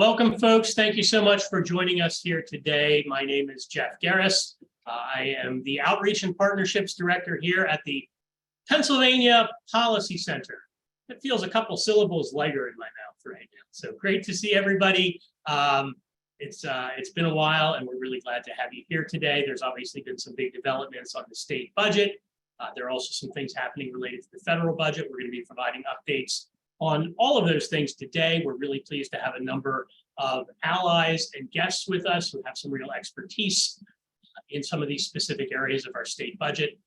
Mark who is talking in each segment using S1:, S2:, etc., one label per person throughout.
S1: Welcome, folks. Thank you so much for joining us here today. My name is Jeff Garris. I am the Outreach and Partnerships Director here at the Pennsylvania Policy Center. It feels a couple syllables lighter in my mouth right now. So great to see everybody. It's been a while, and we're really glad to have you here today. There's obviously been some big developments on the state budget. There are also some things happening related to the federal budget. We're going to be providing updates on all of those things today. We're really pleased to have a number of allies and guests with us who have some real expertise in some of these specific areas of our state budget,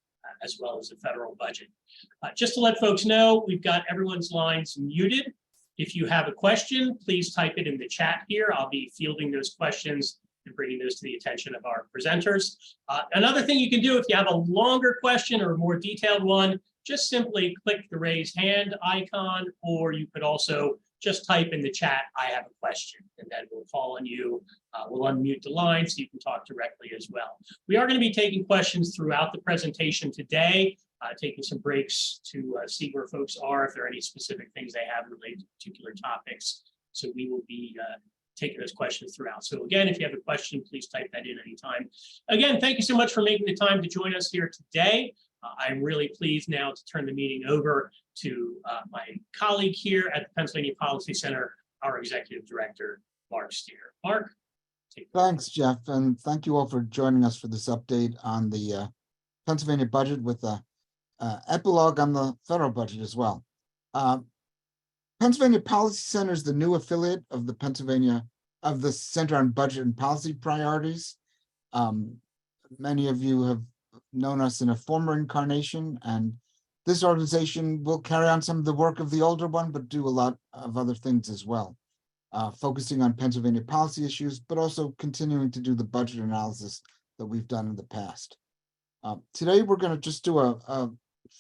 S1: as well as the federal budget. Just to let folks know, we've got everyone's lines muted. If you have a question, please type it in the chat here. I'll be fielding those questions and bringing those to the attention of our presenters. Another thing you can do if you have a longer question or a more detailed one, just simply click the raise hand icon, or you could also just type in the chat, I have a question, and then we'll call on you. We'll unmute the line so you can talk directly as well. We are going to be taking questions throughout the presentation today, taking some breaks to see where folks are, if there are any specific things they have related to particular topics. So we will be taking those questions throughout. So again, if you have a question, please type that in anytime. Again, thank you so much for making the time to join us here today. I'm really pleased now to turn the meeting over to my colleague here at the Pennsylvania Policy Center, our Executive Director, Mark Steer. Mark, take it.
S2: Thanks, Jeff, and thank you all for joining us for this update on the Pennsylvania budget with a epilogue on the federal budget as well. Pennsylvania Policy Center is the new affiliate of the Center on Budget and Policy Priorities. Many of you have known us in a former incarnation, and this organization will carry on some of the work of the older one, but do a lot of other things as well, focusing on Pennsylvania policy issues, but also continuing to do the budget analysis that we've done in the past. Today, we're going to just do a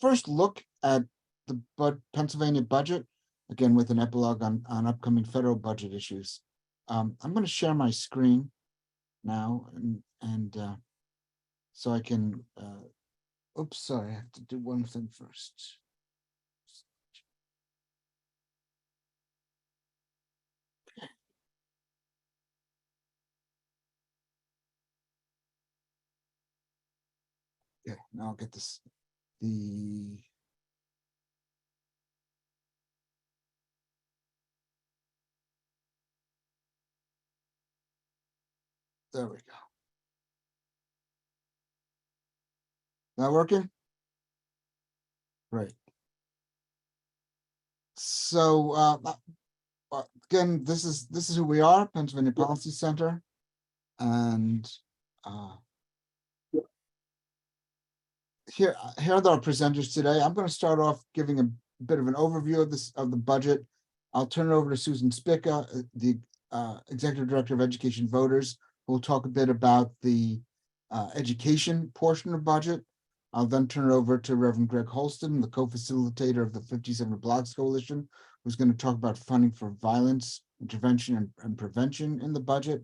S2: first look at the Pennsylvania budget, again, with an epilogue on upcoming federal budget issues. I'm going to share my screen now, and so I can, oops, sorry, I have to do one thing first. Okay, now I'll get this, there we go. Not working? Right. So again, this is who we are, Pennsylvania Policy Center, and here are our presenters today. I'm going to start off giving a bit of an overview of the budget. I'll turn it over to Susan Spica, the Executive Director of Education Voters, who will talk a bit about the education portion of budget. I'll then turn it over to Reverend Greg Holston, the co-facilitator of the 57 Blocks Coalition, who's going to talk about funding for violence, intervention, and prevention in the budget.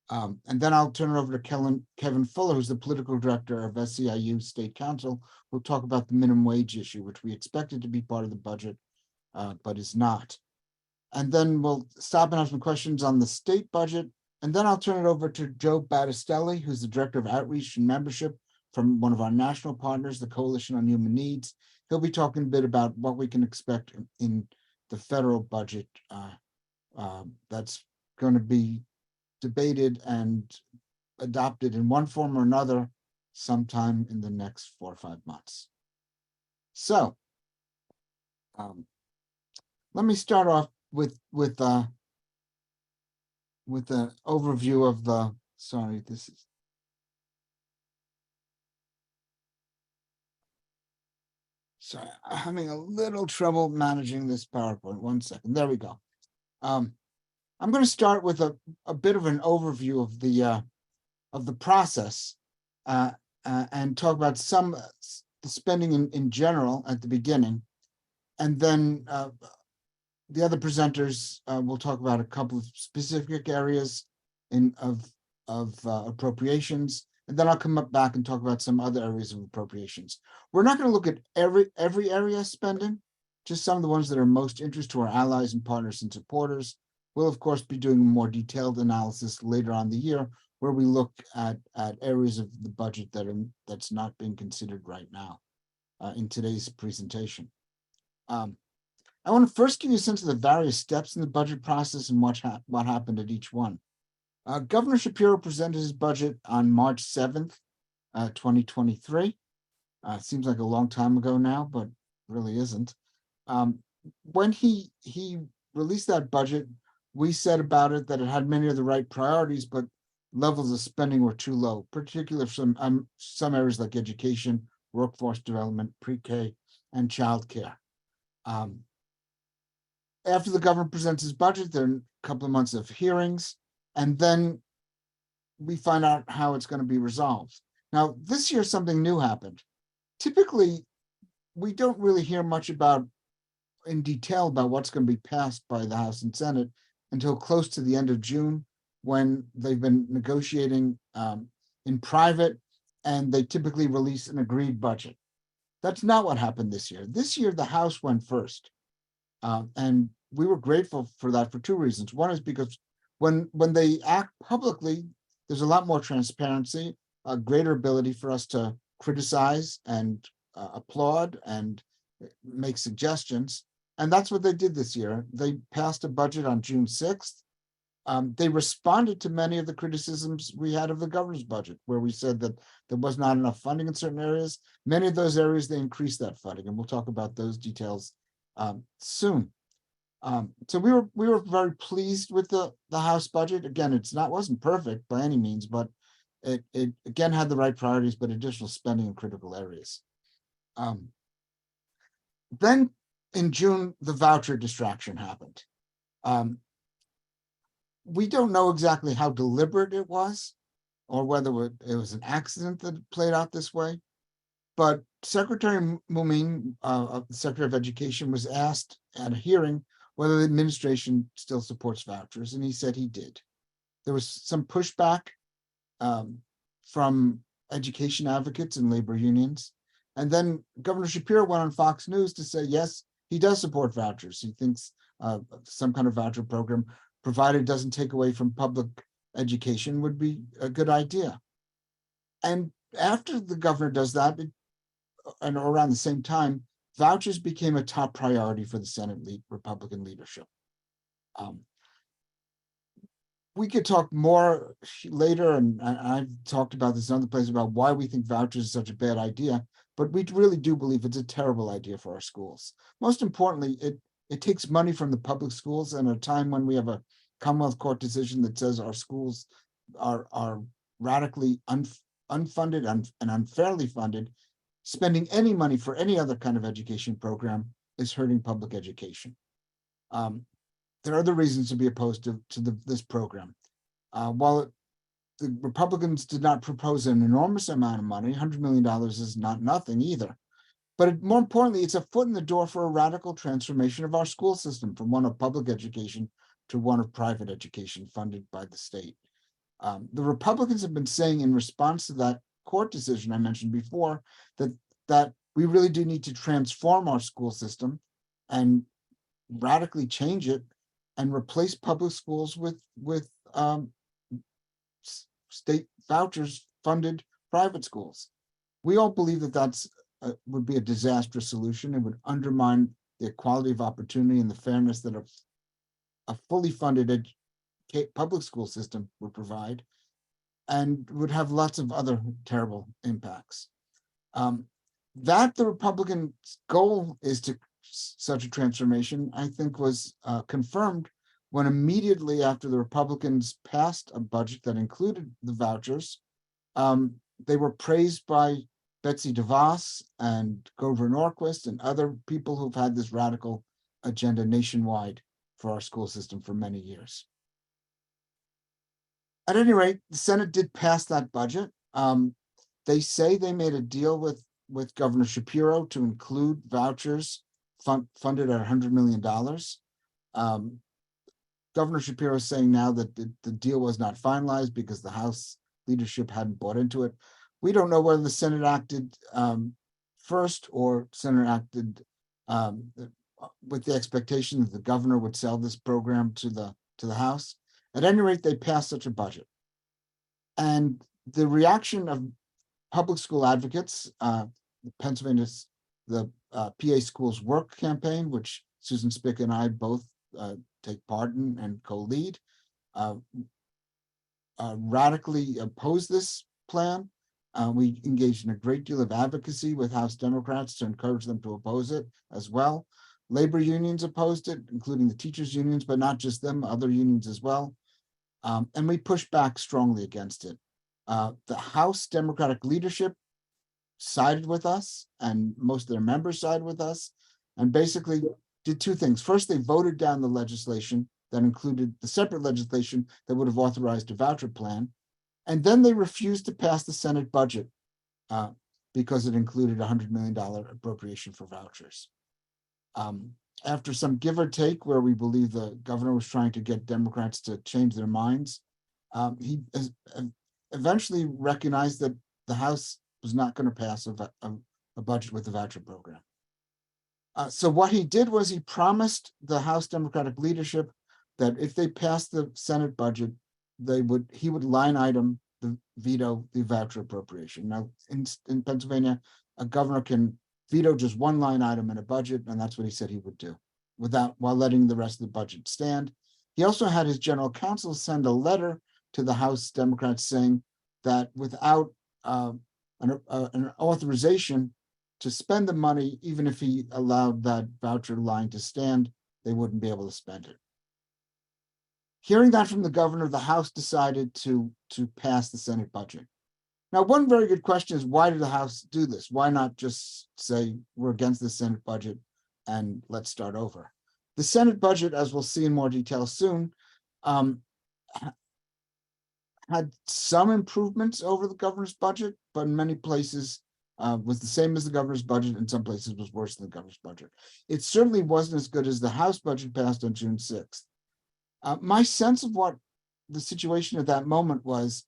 S2: And then I'll turn it over to Kevin Fuller, who's the political director of SEIU State Council, who'll talk about the minimum wage issue, which we expected to be part of the budget, but is not. And then we'll stop and have some questions on the state budget. And then I'll turn it over to Joe Battistelli, who's the director of outreach and membership from one of our national partners, the Coalition on Human Needs. He'll be talking a bit about what we can expect in the federal budget that's going to be debated and adopted in one form or another sometime in the next 4 or 5 months. So let me start off with an overview of the, sorry, this is, sorry, I'm having a little trouble managing this PowerPoint. 1 second, there we go. I'm going to start with a bit of an overview of the process and talk about the spending in general at the beginning, and then the other presenters will talk about a couple of specific areas of appropriations, and then I'll come back and talk about some other areas of appropriations. We're not going to look at every area of spending, just some of the ones that are most interest to our allies and partners and supporters. We'll, of course, be doing a more detailed analysis later on the year where we look at areas of the budget that's not being considered right now in today's presentation. I want to first give you a sense of the various steps in the budget process and what happened at each one. Governor Shapiro presented his budget on March 7th, 2023. Seems like a long time ago now, but really isn't. When he released that budget, we said about it that it had many of the right priorities, but levels of spending were too low, particularly for some areas like education, workforce development, pre-K, and childcare. After the governor presents his budget, there are a couple of months of hearings, and then we find out how it's going to be resolved. Now, this year, something new happened. Typically, we don't really hear much in detail about what's going to be passed by the House and Senate until close to the end of June, when they've been negotiating in private, and they typically release an agreed budget. That's not what happened this year. This year, the House went first. And we were grateful for that for two reasons. One is because when they act publicly, there's a lot more transparency, a greater ability for us to criticize and applaud and make suggestions. And that's what they did this year. They passed a budget on June 6th. They responded to many of the criticisms we had of the governor's budget, where we said that there was not enough funding in certain areas. Many of those areas, they increased that funding, and we'll talk about those details soon. So we were very pleased with the House budget. Again, wasn't perfect by any means, but it again had the right priorities, but additional spending in critical areas. Then in June, the voucher distraction happened. We don't know exactly how deliberate it was, or whether it was an accident that played out this way. But Secretary Mumin, the Secretary of Education, was asked at a hearing whether the administration still supports vouchers, and he said he did. There was some pushback from education advocates and labor unions. And then Governor Shapiro went on Fox News to say, yes, he does support vouchers. He thinks some kind of voucher program, provided it doesn't take away from public education, would be a good idea. And after the governor does that, and around the same time, vouchers became a top priority for the Senate Republican leadership. We could talk more later, and I've talked about this in other places about why we think vouchers is such a bad idea, but we really do believe it's a terrible idea for our schools. Most importantly, it takes money from the public schools, and at a time when we have a Commonwealth Court decision that says our schools are radically unfunded and unfairly funded, spending any money for any other kind of education program is hurting public education. There are other reasons to be opposed to this program. While the Republicans did not propose an enormous amount of money, $100 million is not nothing either. But more importantly, it's a foot in the door for a radical transformation of our school system from one of public education to one of private education funded by the state. The Republicans have been saying in response to that court decision I mentioned before that we really do need to transform our school system and radically change it and replace public schools with state vouchers funded private schools. We all believe that would be a disastrous solution. It would undermine the equality of opportunity and the fairness that a fully funded public school system would provide, and would have lots of other terrible impacts. That the Republican goal is to such a transformation, I think, was confirmed when immediately after the Republicans passed a budget that included the vouchers, they were praised by Betsy DeVos and Grover Norquist and other people who've had this radical agenda nationwide for our school system for many years. At any rate, the Senate did pass that budget. They say they made a deal with Governor Shapiro to include vouchers funded at $100 million. Governor Shapiro is saying now that the deal was not finalized because the House leadership hadn't bought into it. We don't know whether the Senate acted first or Senate acted with the expectation that the governor would sell this program to the to the House. At any rate, they passed such a budget. And the reaction of public school advocates, Pennsylvania's, the PA Schools Work campaign, which Susan Spick and I both take part in and co-lead, radically opposed this plan. We engaged in a great deal of advocacy with House Democrats to encourage them to oppose it as well. Labor unions opposed it, including the teachers' unions, but not just them, other unions as well. And we pushed back strongly against it. The House Democratic leadership sided with us, and most of their members sided with us, and basically did two things. First, they voted down the legislation that included the separate legislation that would have authorized a voucher plan. And then they refused to pass the Senate budget because it included a $100 million appropriation for vouchers. After some give or take, where we believe the governor was trying to get Democrats to change their minds, he eventually recognized that the House was not going to pass a budget with the voucher program. So what he did was he promised the House Democratic leadership that if they passed the Senate budget, he would line item veto the voucher appropriation. Now, in Pennsylvania, a governor can veto just one line item in a budget, and that's what he said he would do, while letting the rest of the budget stand. He also had his general counsel send a letter to the House Democrats saying that without an authorization to spend the money, even if he allowed that voucher line to stand, they wouldn't be able to spend it. Hearing that from the governor, the House decided to pass the Senate budget. Now, one very good question is, why did the House do this? Why not just say we're against the Senate budget and let's start over? The Senate budget, as we'll see in more detail soon, had some improvements over the governor's budget, but in many places was the same as the governor's budget, in some places was worse than the governor's budget. It certainly wasn't as good as the House budget passed on June 6th. My sense of what the situation at that moment was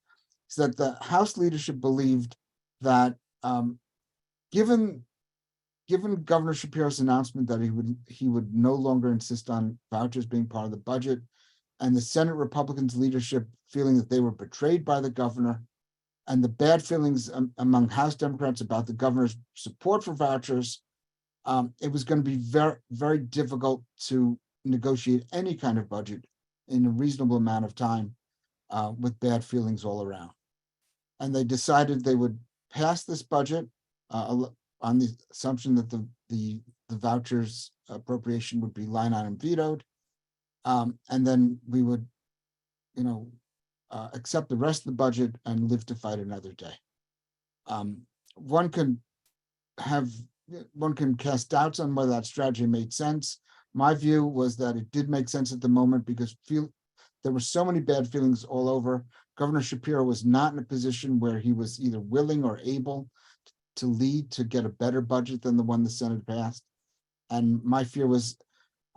S2: is that the House leadership believed that given Governor Shapiro's announcement that he would no longer insist on vouchers being part of the budget, and the Senate Republicans leadership feeling that they were betrayed by the governor, and the bad feelings among House Democrats about the governor's support for vouchers, it was going to be very, very difficult to negotiate any kind of budget in a reasonable amount of time with bad feelings all around. And they decided they would pass this budget on the assumption that the vouchers appropriation would be line item vetoed. And then we would, accept the rest of the budget and live to fight another day. One can cast doubts on whether that strategy made sense. My view was that it did make sense at the moment because there were so many bad feelings all over. Governor Shapiro was not in a position where he was either willing or able to lead to get a better budget than the one the Senate passed. And my fear was,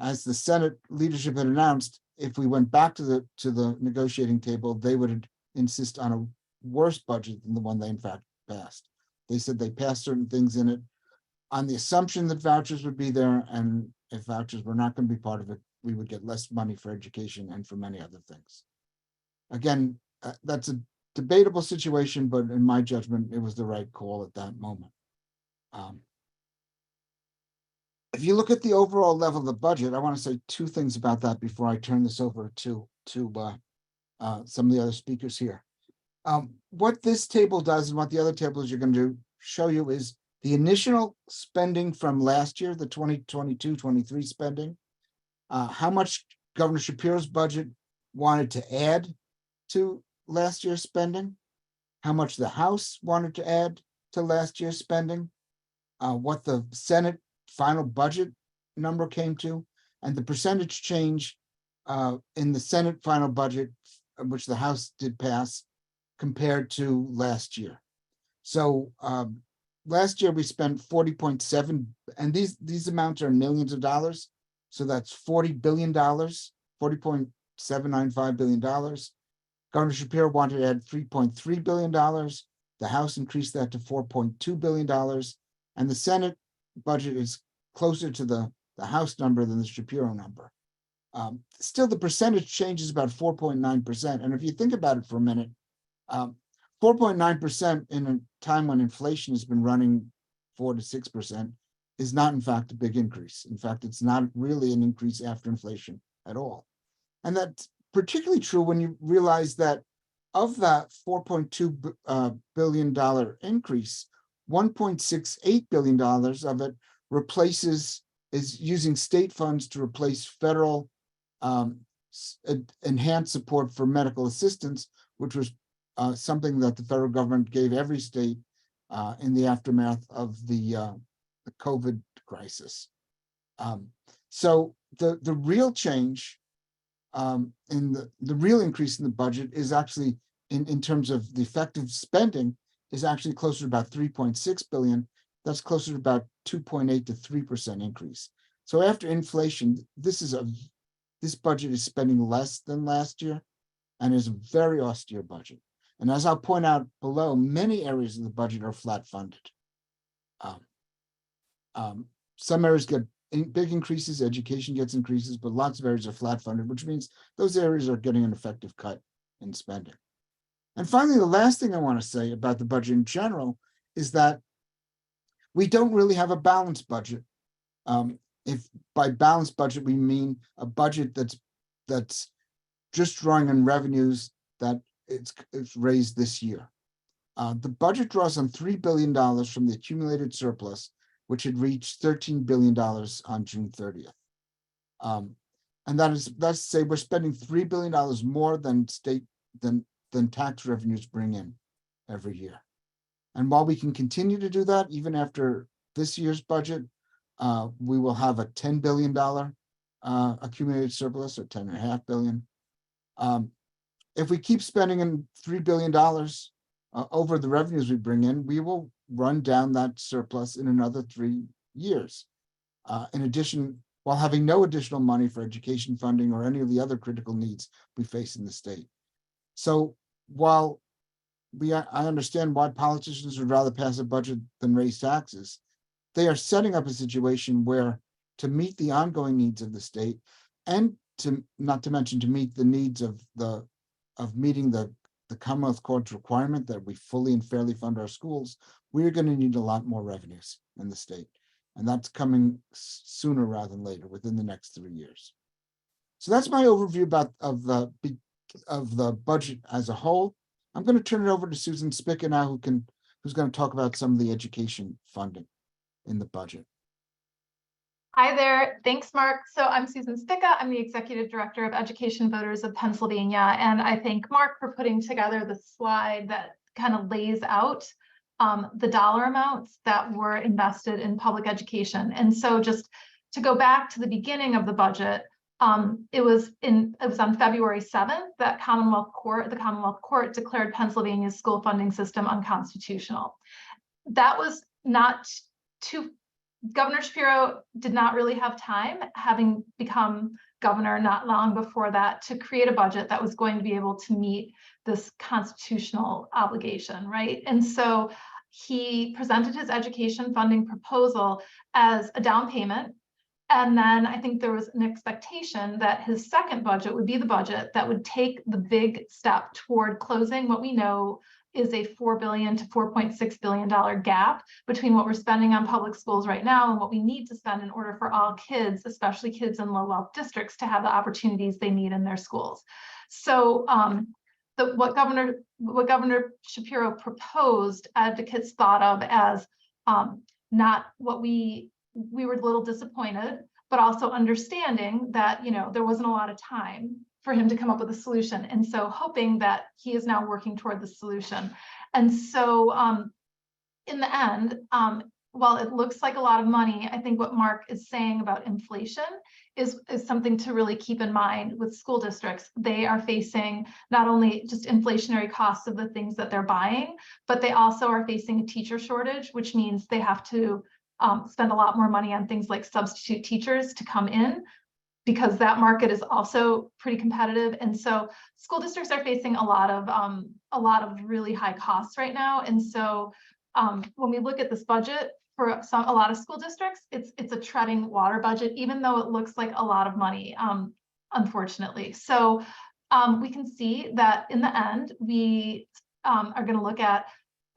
S2: as the Senate leadership had announced, if we went back to the negotiating table, they would insist on a worse budget than the one they in fact passed. They said they passed certain things in it on the assumption that vouchers would be there, and if vouchers were not going to be part of it, we would get less money for education and for many other things. Again, that's a debatable situation, but in my judgment, it was the right call at that moment. If you look at the overall level of the budget, I want to say two things about that before I turn this over to some of the other speakers here. What this table does and what the other tables are going to show you is the initial spending from last year, the 2022-23 spending, how much Governor Shapiro's budget wanted to add to last year's spending, how much the House wanted to add to last year's spending, what the Senate final budget number came to, and the percentage change in the Senate final budget, which the House did pass, compared to last year. So last year we spent 40.7, and these amounts are millions of dollars. So that's $40 billion, $40.795 billion. Governor Shapiro wanted to add $3.3 billion. The House increased that to $4.2 billion. And the Senate budget is closer to the House number than the Shapiro number. Still, the percentage change is about 4.9%. And if you think about it for a minute, 4.9% in a time when inflation has been running 4 to 6% is not, in fact, a big increase. In fact, it's not really an increase after inflation at all. And that's particularly true when you realize that of that $4.2 billion increase, $1.68 billion of it is using state funds to replace federal enhanced support for medical assistance, which was something that the federal government gave every state in the aftermath of the COVID crisis. So the real change in the real increase in the budget is actually in terms of the effective spending is actually closer to about 3.6 billion. That's closer to about 2.8 to 3% increase. So after inflation, this budget is spending less than last year and is a very austere budget. And as I'll point out below, many areas of the budget are flat funded. Some areas get big increases, education gets increases, but lots of areas are flat funded, which means those areas are getting an effective cut in spending. And finally, the last thing I want to say about the budget in general is that we don't really have a balanced budget. If by balanced budget, we mean a budget that's just drawing on revenues that it's raised this year. The budget draws on $3 billion from the accumulated surplus, which had reached $13 billion on June 30th. And that's to say we're spending $3 billion more than tax revenues bring in every year. And while we can continue to do that, even after this year's budget, we will have a $10 billion accumulated surplus, or $10.5 billion. If we keep spending in $3 billion over the revenues we bring in, we will run down that surplus in another 3 years. In addition, while having no additional money for education funding or any of the other critical needs we face in the state. So while I understand why politicians would rather pass a budget than raise taxes, they are setting up a situation where, to meet the ongoing needs of the state, and not to mention to meet the needs of meeting the Commonwealth Court's requirement that we fully and fairly fund our schools, we're going to need a lot more revenues in the state. And that's coming sooner rather than later, within the next 3 years. So that's my overview of the budget as a whole. I'm going to turn it over to Susan Spica now, who's going to talk about some of the education funding in the budget.
S3: Hi there. Thanks, Mark. So I'm Susan Spica. I'm the Executive Director of Education Voters of Pennsylvania. And I thank Mark for putting together the slide that kind of lays out the dollar amounts that were invested in public education. And so just to go back to the beginning of the budget, it was on February 7th that the Commonwealth Court declared Pennsylvania's school funding system unconstitutional. That was not too Governor Shapiro did not really have time, having become governor not long before that, to create a budget that was going to be able to meet this constitutional obligation, right? And so he presented his education funding proposal as a down payment. And then I think there was an expectation that his second budget would be the budget that would take the big step toward closing what we know is a $4 billion to $4.6 billion gap between what we're spending on public schools right now and what we need to spend in order for all kids, especially kids in low-wealth districts, to have the opportunities they need in their schools. So what Governor Shapiro proposed, advocates thought of as not what we were a little disappointed, but also understanding that, you know, there wasn't a lot of time for him to come up with a solution. And so hoping that he is now working toward the solution. And so in the end, while it looks like a lot of money, I think what Mark is saying about inflation is something to really keep in mind with school districts. They are facing not only just inflationary costs of the things that they're buying, but they also are facing a teacher shortage, which means they have to spend a lot more money on things like substitute teachers to come in, because that market is also pretty competitive. And so school districts are facing a lot of really high costs right now. And so when we look at this budget for a lot of school districts, it's a treading water budget, even though it looks like a lot of money. unfortunately. So we can see that in the end, we are going to look at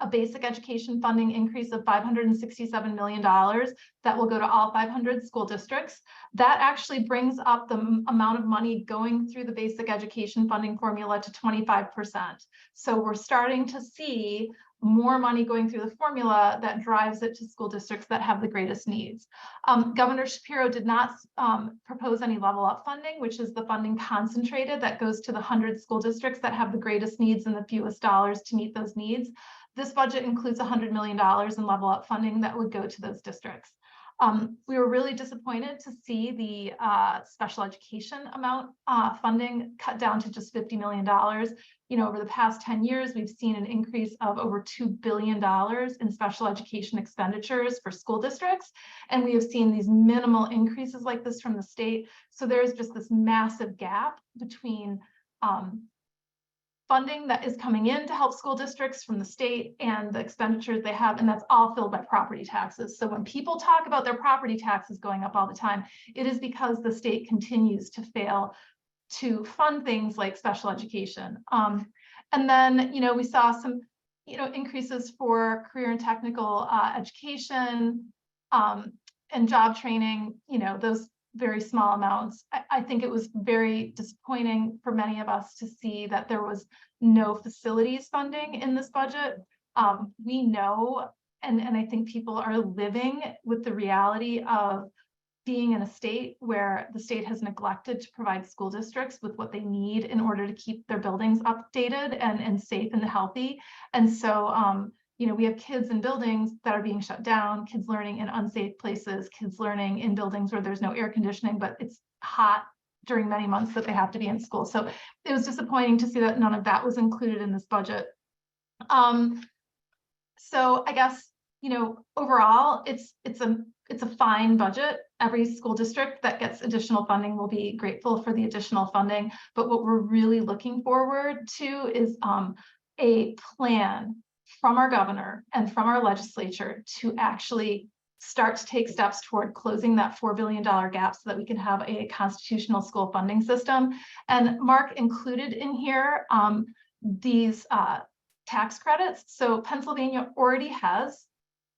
S3: a basic education funding increase of $567 million that will go to all 500 school districts. That actually brings up the amount of money going through the basic education funding formula to 25%. So we're starting to see more money going through the formula that drives it to school districts that have the greatest needs. Governor Shapiro did not propose any level up funding, which is the funding concentrated that goes to the 100 school districts that have the greatest needs and the fewest dollars to meet those needs. This budget includes $100 million in level up funding that would go to those districts. We were really disappointed to see the special education amount funding cut down to just $50 million. You know, over the past 10 years, we've seen an increase of over $2 billion in special education expenditures for school districts. And we have seen these minimal increases like this from the state. So there's just this massive gap between funding that is coming in to help school districts from the state and the expenditures they have, and that's all filled by property taxes. So when people talk about their property taxes going up all the time, it is because the state continues to fail to fund things like special education. And then, you know, we saw some, you know, increases for career and technical education and job training, you know, those very small amounts. I think it was very disappointing for many of us to see that there was no facilities funding in this budget. We know, and I think people are living with the reality of being in a state where the state has neglected to provide school districts with what they need in order to keep their buildings updated and safe and healthy. And so, you know, we have kids in buildings that are being shut down, kids learning in unsafe places, kids learning in buildings where there's no air conditioning, but it's hot during many months that they have to be in school. So it was disappointing to see that none of that was included in this budget. So I guess, you know, overall, it's a fine budget. Every school district that gets additional funding will be grateful for the additional funding. But what we're really looking forward to is a plan from our governor and from our legislature to actually start to take steps toward closing that $4 billion gap so that we can have a constitutional school funding system. And Mark included in here these tax credits. So Pennsylvania already has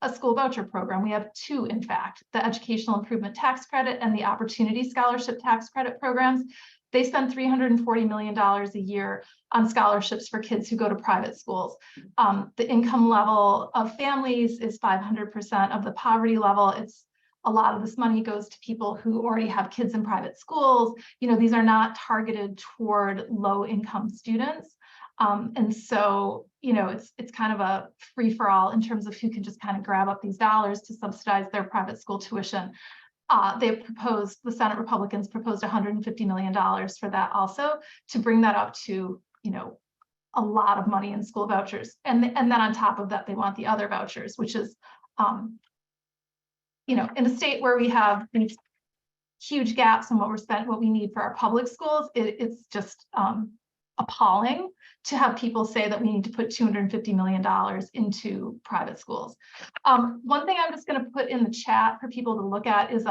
S3: a school voucher program. We have two, in fact, the Educational Improvement Tax Credit and the Opportunity Scholarship Tax Credit programs. They spend $340 million a year on scholarships for kids who go to private schools. The income level of families is 500% of the poverty level. It's a lot of this money goes to people who already have kids in private schools. You know, these are not targeted toward low income students. And so, you know, it's kind of a free for all in terms of who can just kind of grab up these dollars to subsidize their private school tuition. The Senate Republicans proposed $150 million for that also, to bring that up to, you know, a lot of money in school vouchers. And then on top of that, they want the other vouchers, which is, you know, in a state where we have these huge gaps in what we need for our public schools, it's just appalling to have people say that we need to put $250 million into private schools. One thing I'm just going to put in the chat for people to look at is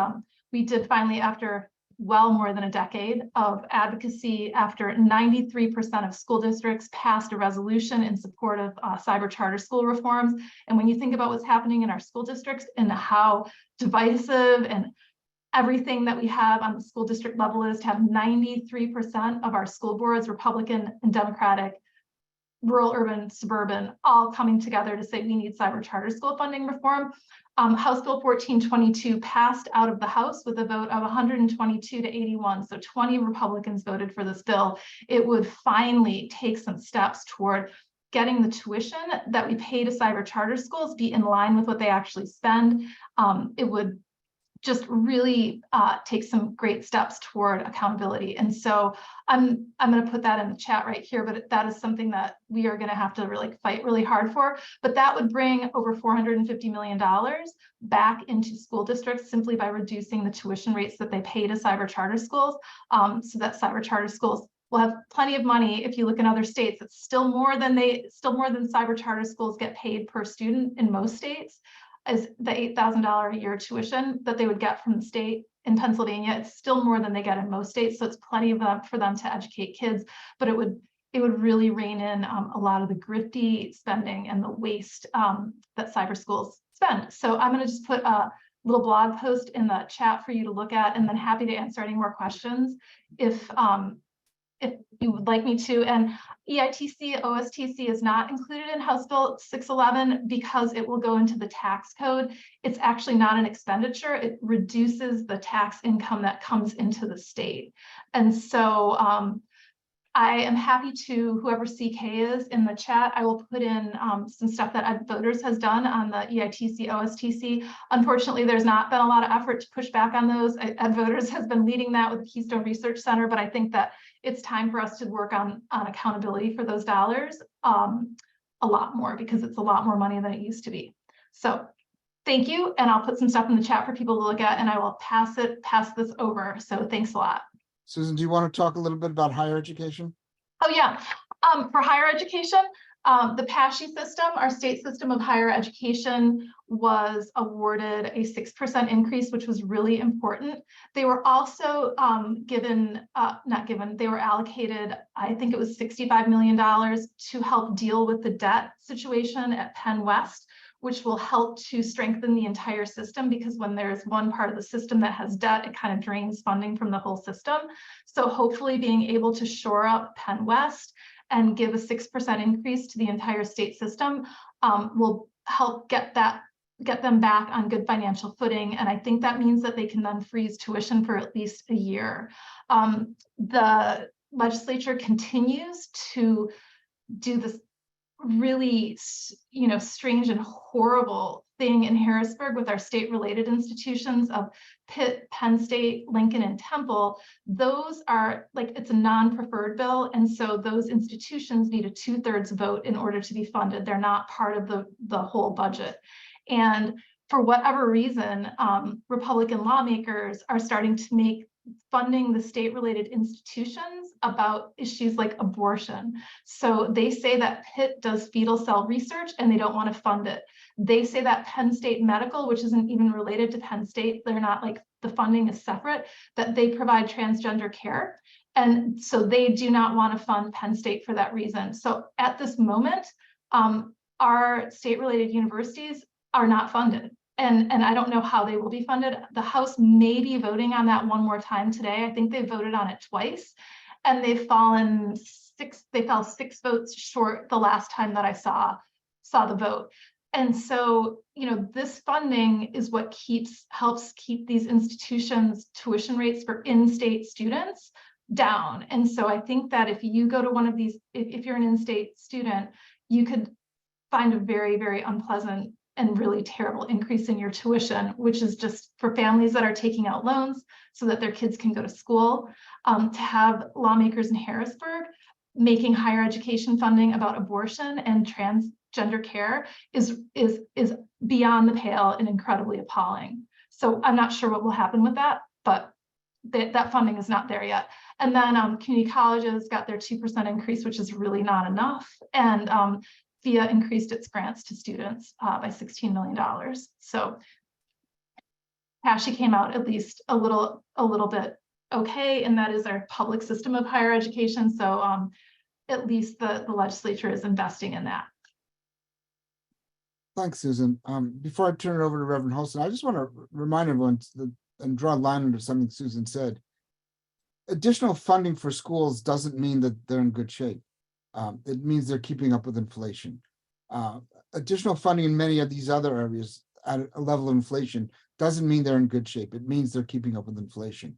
S3: we did finally, after well more than a decade of advocacy, after 93% of school districts passed a resolution in support of cyber charter school reforms. And when you think about what's happening in our school districts and how divisive and everything that we have on the school district level is, to have 93% of our school boards, Republican and Democratic, rural, urban, suburban, all coming together to say we need cyber charter school funding reform. House Bill 1422 passed out of the House with a vote of 122 to 81. So 20 Republicans voted for this bill. It would finally take some steps toward getting the tuition that we pay to cyber charter schools be in line with what they actually spend. It would just really take some great steps toward accountability. And so I'm going to put that in the chat right here, but that is something that we are going to have to really fight really hard for. But that would bring over $450 million back into school districts simply by reducing the tuition rates that they pay to cyber charter schools, so that cyber charter schools will have plenty of money. If you look in other states, it's still more than cyber charter schools get paid per student in most states, is the $8,000 a year tuition that they would get from the state in Pennsylvania. It's still more than they get in most states, so it's plenty of them for them to educate kids, but it would really rein in a lot of the grifty spending and the waste that cyber schools spend. So I'm going to just put a little blog post in the chat for you to look at, and then happy to answer any more questions if you would like me to. And EITC, OSTC is not included in House Bill 611 because it will go into the tax code. It's actually not an expenditure. It reduces the tax income that comes into the state. And so I am happy to, whoever CK is in the chat, I will put in some stuff that Ed Voters has done on the EITC, OSTC. Unfortunately, there's not been a lot of effort to push back on those. Ed Voters has been leading that with the Keystone Research Center, but I think that it's time for us to work on accountability for those dollars a lot more, because it's a lot more money than it used to be. So thank you, and I'll put some stuff in the chat for people to look at, and I will pass this over. So thanks a lot.
S2: Susan, do you want to talk a little bit about higher education?
S3: Oh yeah, for higher education, the PASHE system, our state system of higher education, was awarded a 6% increase, which was really important. They were also they were allocated, I think it was $65 million to help deal with the debt situation at Penn West, which will help to strengthen the entire system, because when there's one part of the system that has debt, it kind of drains funding from the whole system. So hopefully being able to shore up Penn West and give a 6% increase to the entire state system will help get them back on good financial footing. And I think that means that they can then freeze tuition for at least a year. The legislature continues to do this really, strange and horrible thing in Harrisburg with our state-related institutions of Pitt, Penn State, Lincoln, and Temple. Those are it's a non-preferred bill, and so those institutions need a 2/3 vote in order to be funded. They're not part of the whole budget. And for whatever reason, Republican lawmakers are starting to make funding the state-related institutions about issues like abortion. So they say that Pitt does fetal cell research and they don't want to fund it. They say that Penn State Medical, which isn't even related to Penn State, they're not the funding is separate, that they provide transgender care. And so they do not want to fund Penn State for that reason. So at this moment, our state-related universities are not funded. And I don't know how they will be funded. The House may be voting on that one more time today. I think they voted on it twice, and they fell 6 votes short the last time that I saw the vote. And so, this funding is what helps keep these institutions' tuition rates for in-state students down. And so I think that if you go to one of these, if you're an in-state student, you could find a very, very unpleasant and really terrible increase in your tuition, which is just for families that are taking out loans so that their kids can go to school. To have lawmakers in Harrisburg making higher education funding about abortion and transgender care is beyond the pale and incredibly appalling. So I'm not sure what will happen with that, but that funding is not there yet. And then community colleges got their 2% increase, which is really not enough. And VIA increased its grants to students by $16 million. So PASHE came out at least a little bit okay, and that is our public system of higher education. So at least the legislature is investing in that.
S2: Thanks, Susan. Before I turn it over to Reverend Holston, I just want to remind everyone and draw a line under something Susan said. Additional funding for schools doesn't mean that they're in good shape. It means they're keeping up with inflation. Additional funding in many of these other areas at a level of inflation doesn't mean they're in good shape. It means they're keeping up with inflation.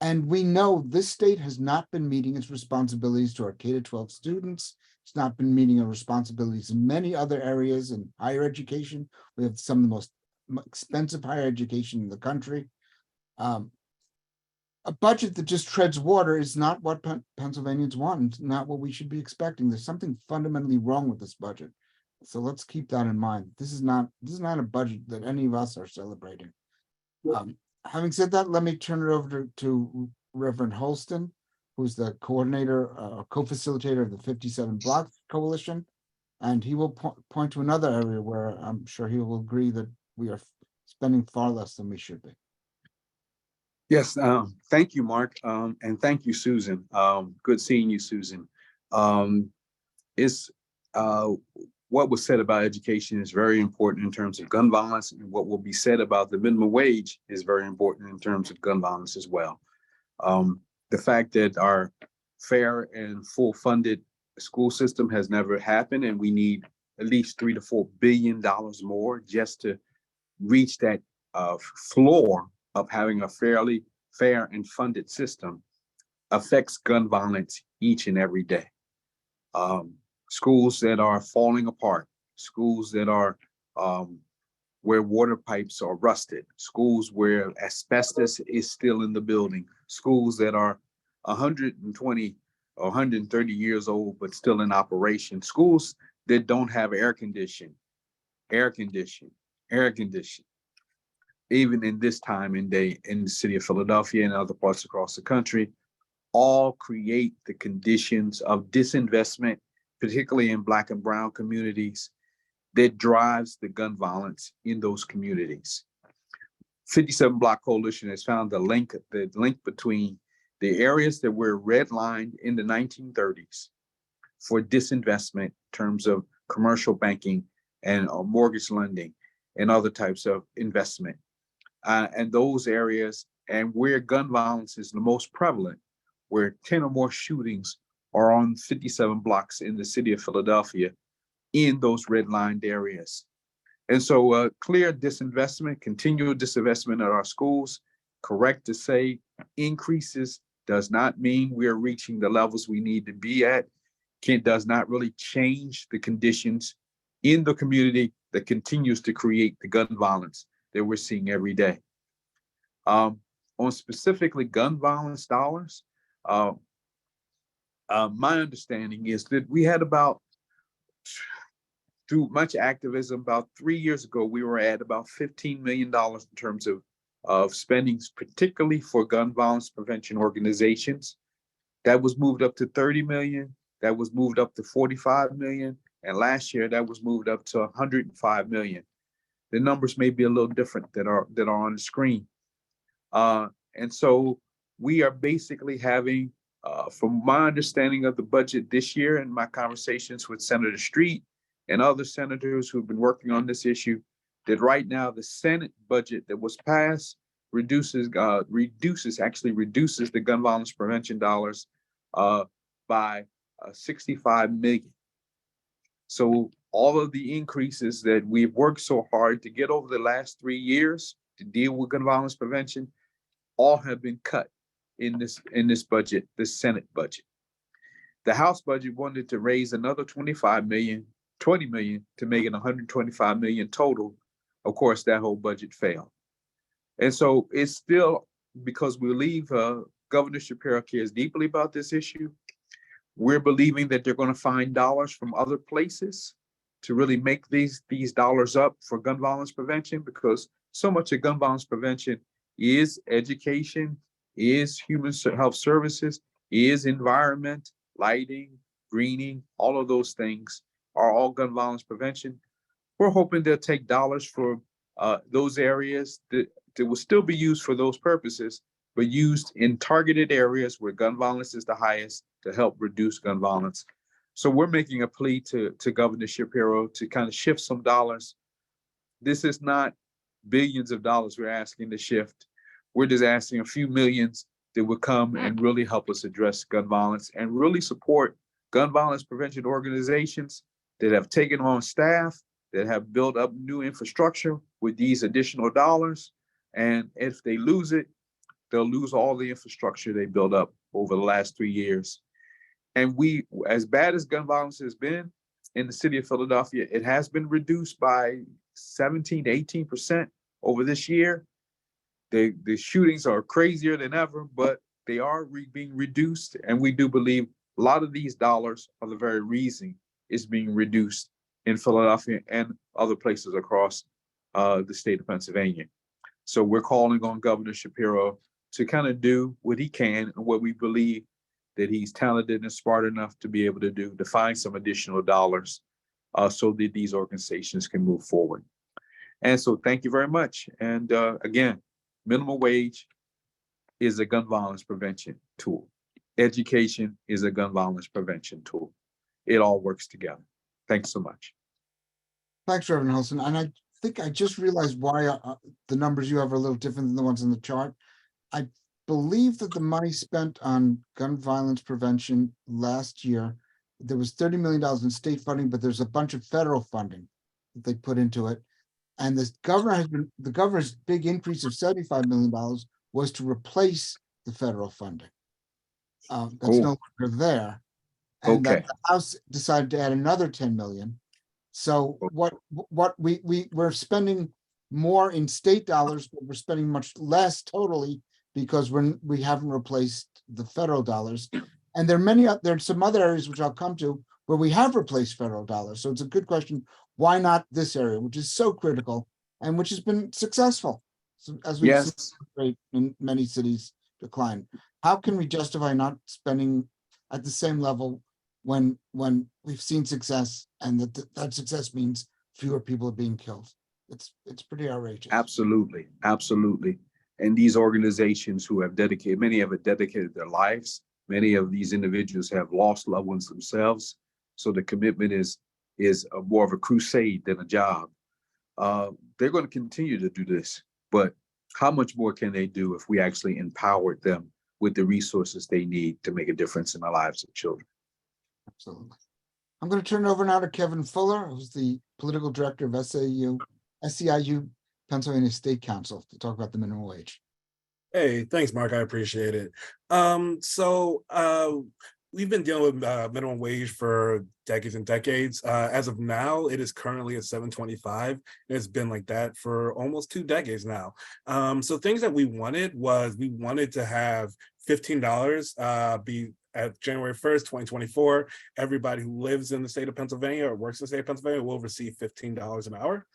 S2: And we know this state has not been meeting its responsibilities to our K-12 students. It's not been meeting our responsibilities in many other areas in higher education. We have some of the most expensive higher education in the country. A budget that just treads water is not what Pennsylvanians want. It's not what we should be expecting. There's something fundamentally wrong with this budget. So let's keep that in mind. This is not a budget that any of us are celebrating. Having said that, let me turn it over to Reverend Holston, who's the coordinator, co-facilitator of the 57 Block Coalition. And he will point to another area where I'm sure he will agree that we are spending far less than we should be.
S4: Yes, thank you, Mark, and thank you, Susan. Good seeing you, Susan. Um, it's uh, what was said about education is very important in terms of gun violence, and what will be said about the minimum wage is very important in terms of gun violence as well. The fact that our fair and full funded school system has never happened, and we need at least $3 to $4 billion more just to reach that floor of having a fairly fair and funded system affects gun violence each and every day. Um, Schools that are falling apart, schools that are where water pipes are rusted, schools where asbestos is still in the building, schools that are 120 or 130 years old but still in operation, schools that don't have air conditioning, air conditioning, air conditioning. Even in this time and day in the city of Philadelphia and other parts across the country, all create the conditions of disinvestment, particularly in Black and Brown communities, that drives the gun violence in those communities. 57 Block Coalition has found the link between the areas that were redlined in the 1930s for disinvestment in terms of commercial banking and mortgage lending and other types of investment. And those areas and where gun violence is the most prevalent, where 10 or more shootings are on 57 blocks in the city of Philadelphia in those redlined areas. And so clear disinvestment, continual disinvestment at our schools, correct to say increases does not mean we are reaching the levels we need to be at. Does not really change the conditions in the community that continues to create the gun violence that we're seeing every day. On specifically gun violence dollars, my understanding is that we had about, through much activism, about 3 years ago, we were at about $15 million in terms of spending, particularly for gun violence prevention organizations. That was moved up to 30 million. That was moved up to 45 million. And last year, that was moved up to 105 million. The numbers may be a little different that are on the screen. And so we are basically having, from my understanding of the budget this year and my conversations with Senator Street and other senators who've been working on this issue, that right now the Senate budget that was passed reduces the gun violence prevention dollars by 65 million. So all of the increases that we've worked so hard to get over the last 3 years to deal with gun violence prevention, all have been cut in this budget, this Senate budget. The House budget wanted to raise another 20 million to make it 125 million total. Of course, that whole budget failed. And so it's still, because we believe Governor Shapiro cares deeply about this issue, we're believing that they're going to find dollars from other places to really make these dollars up for gun violence prevention, because so much of gun violence prevention is education, is human health services, is environment, lighting, greening, all of those things are all gun violence prevention. We're hoping they'll take dollars for those areas that will still be used for those purposes, but used in targeted areas where gun violence is the highest to help reduce gun violence. So we're making a plea to Governor Shapiro to kind of shift some dollars. This is not billions of dollars we're asking to shift. We're just asking a few millions that would come and really help us address gun violence and really support gun violence prevention organizations that have taken on staff, that have built up new infrastructure with these additional dollars. And if they lose it, they'll lose all the infrastructure they built up over the last 3 years. And we, as bad as gun violence has been in the city of Philadelphia, it has been reduced by 17 to 18% over this year. The shootings are crazier than ever, but they are being reduced. And we do believe a lot of these dollars are the very reason it's being reduced in Philadelphia and other places across the state of Pennsylvania. So we're calling on Governor Shapiro to kind of do what he can and what we believe that he's talented and smart enough to be able to do, to find some additional dollars so that these organizations can move forward. And so thank you very much. And again, minimum wage, is a gun violence prevention tool. Education is a gun violence prevention tool. It all works together. Thanks so much.
S2: Thanks, Reverend Nelson. And I think I just realized why the numbers you have are a little different than the ones in the chart. I believe that the money spent on gun violence prevention last year, there was $30 million in state funding, but there's a bunch of federal funding that they put into it. And the governor's big increase of $75 million was to replace the federal funding. That's no longer there. And that
S4: Okay.
S2: the House decided to add another 10 million. So we're spending more in state dollars, but we're spending much less totally because we haven't replaced the federal dollars. And there are some other areas which I'll come to where we have replaced federal dollars. So it's a good question. Why not this area, which is so critical and which has been successful? So as we've seen
S4: Yes.
S2: rate in many cities decline. How can we justify not spending at the same level when we've seen success and that success means fewer people are being killed? It's pretty outrageous.
S4: Absolutely. Absolutely. And these organizations who have dedicated, many have dedicated their lives. Many of these individuals have lost loved ones themselves. So the commitment is more of a crusade than a job. They're going to continue to do this, but how much more can they do if we actually empowered them with the resources they need to make a difference in the lives of children?
S2: Absolutely. I'm going to turn it over now to Kevin Fuller, who's the political director of SEIU Pennsylvania State Council, to talk about the minimum wage.
S5: Hey, thanks, Mark. I appreciate it. We've been dealing with minimum wage for decades and decades. As of now, it is currently at $7.25. And it's been like that for almost 2 decades now. So things that we wanted to have $15 be at January 1st, 2024. Everybody who lives in the state of Pennsylvania or works in the state of Pennsylvania will receive $15 an hour.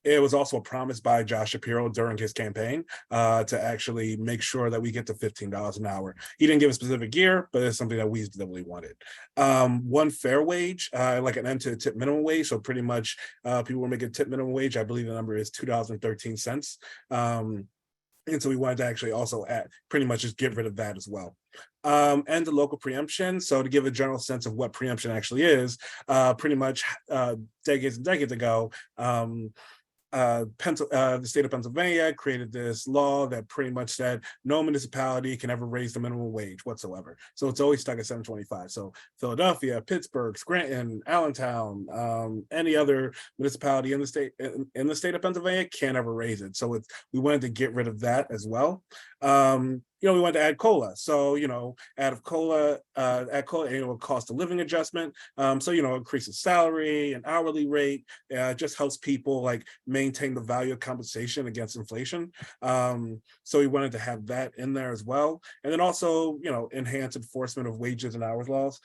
S5: It was also a promise by Josh Shapiro during his campaign to actually make sure that we get to $15 an hour. He didn't give a specific year, but it's something that we wanted. One fair wage, like an end to the tip minimum wage. So pretty much people were making tip minimum wage. I believe the number is $2.13. And so we wanted to actually also pretty much just get rid of that as well. And the local preemption. So to give a general sense of what preemption actually is, pretty much decades and decades ago, the state of Pennsylvania created this law that pretty much said no municipality can ever raise the minimum wage whatsoever. So it's always stuck at $7.25. So Philadelphia, Pittsburgh, Scranton, Allentown, any other municipality in the state of Pennsylvania can't ever raise it. So we wanted to get rid of that as well. We wanted to add COLA. So, add COLA annual cost of living adjustment. So, increases salary and hourly rate, just helps people like maintain the value of compensation against inflation. So we wanted to have that in there as well. And then also, enhance enforcement of wages and hours laws.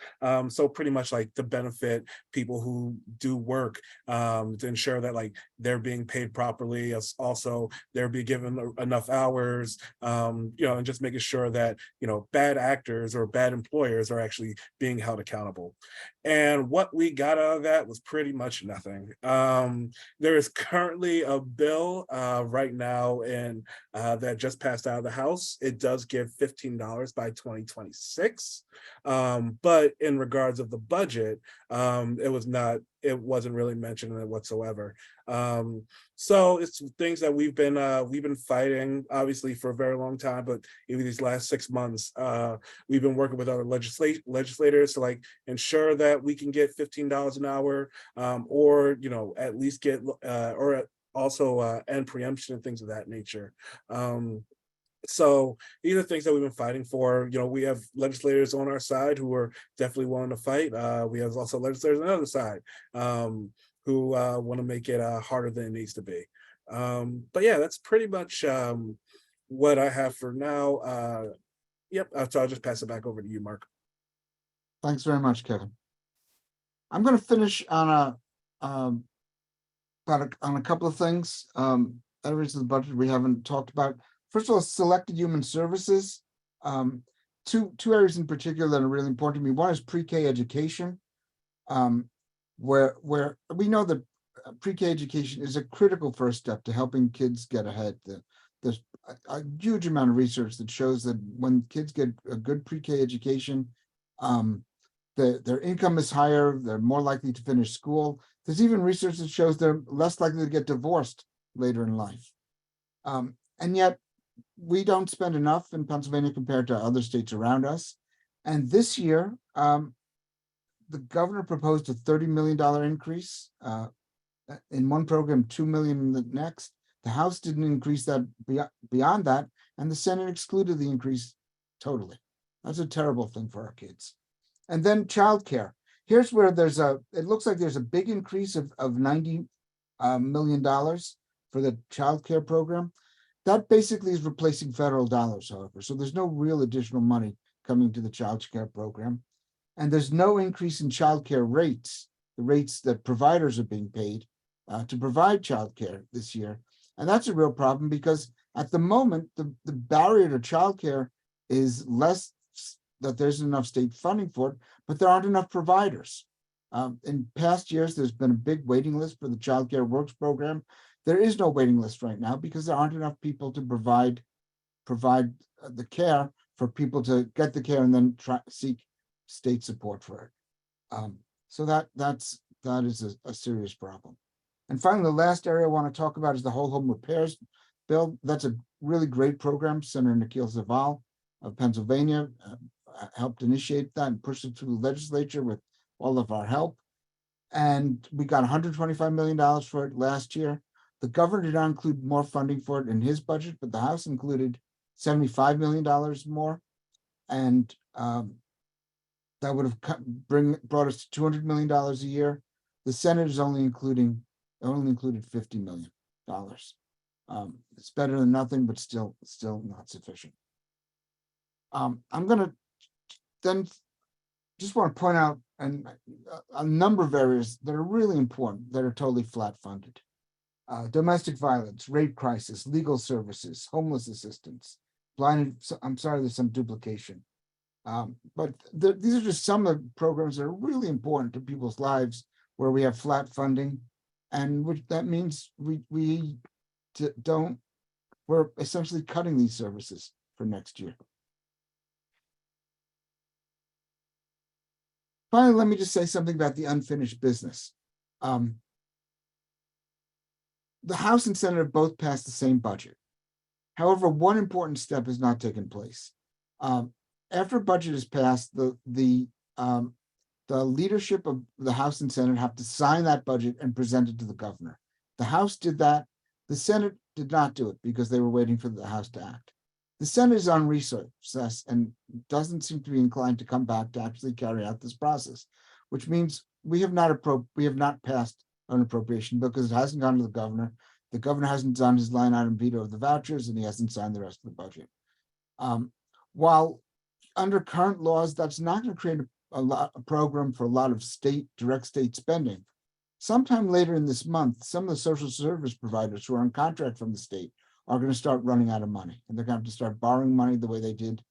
S5: So pretty much like to benefit people who do work, to ensure that like they're being paid properly, as also they're being given enough hours, and just making sure that, bad actors or bad employers are actually being held accountable. And what we got out of that was pretty much nothing. There is currently a bill right now that just passed out of the House. It does give $15 by 2026. But in regards of the budget, it wasn't really mentioned in it whatsoever. So it's things that we've been fighting obviously for a very long time, but even these last 6 months, we've been working with other legislators to like ensure that we can get $15 an hour, or at least get or also end preemption and things of that nature. So these are things that we've been fighting for. We have legislators on our side who are definitely willing to fight. We have also legislators on the other side who want to make it harder than it needs to be. But yeah, that's pretty much what I have for now. Yep. So I'll just pass it back over to you, Mark.
S2: Thanks very much, Kevin. I'm going to finish on a couple of things. Areas of the budget we haven't talked about. First of all, selected human services. Two areas in particular that are really important to me. One is pre-K education, where we know that pre-K education is a critical first step to helping kids get ahead. a huge amount of research that shows that when kids get a good pre-K education, their income is higher, they're more likely to finish school. There's even research that shows they're less likely to get divorced later in life. And yet we don't spend enough in Pennsylvania compared to other states around us. And this year, the governor proposed a $30 million increase in one program, 2 million in the next. The House didn't increase that beyond that, and the Senate excluded the increase totally. That's a terrible thing for our kids. And then childcare. Here's where it looks like there's a big increase of $90 million for the childcare program. That basically is replacing federal dollars, however. So there's no real additional money coming to the childcare program. And there's no increase in childcare rates, the rates that providers are being paid to provide childcare this year. And that's a real problem because at the moment, the barrier to childcare is less that there's enough state funding for it, but there aren't enough providers. In past years, there's been a big waiting list for the Child Care Works program. There is no waiting list right now because there aren't enough people to provide the care for people to get the care and then seek state support for it. So that is a serious problem. And finally, the last area I want to talk about is the whole home repairs bill. That's a really great program. Senator Nikhil Zaval of Pennsylvania helped initiate that and push it through the legislature with all of our help. And we got $125 million for it last year. The governor did not include more funding for it in his budget, but the House included $75 million more. And that would have brought us to $200 million a year. The Senate is only included $50 million. It's better than nothing, but still not sufficient. I'm gonna then just want to point out a number of areas that are really important that are totally flat funded. Domestic violence, rape crisis, legal services, homeless assistance, I'm sorry, there's some duplication. But these are just some of the programs that are really important to people's lives where we have flat funding, and which that means we're essentially cutting these services for next year. Finally, let me just say something about the unfinished business. The House and Senate have both passed the same budget. However, one important step has not taken place. After a budget is passed, the leadership of the House and Senate have to sign that budget and present it to the governor. The House did that. The Senate did not do it because they were waiting for the House to act. The Senate is on recess and doesn't seem to be inclined to come back to actually carry out this process, which means we have not passed an appropriation because it hasn't gone to the governor. The governor hasn't done his line item veto of the vouchers, and he hasn't signed the rest of the budget. While under current laws, that's not going to create a program for a lot of direct state spending. Sometime later in this month, some of the social service providers who are on contract from the state are going to start running out of money, and they're going to have to start borrowing money the way they did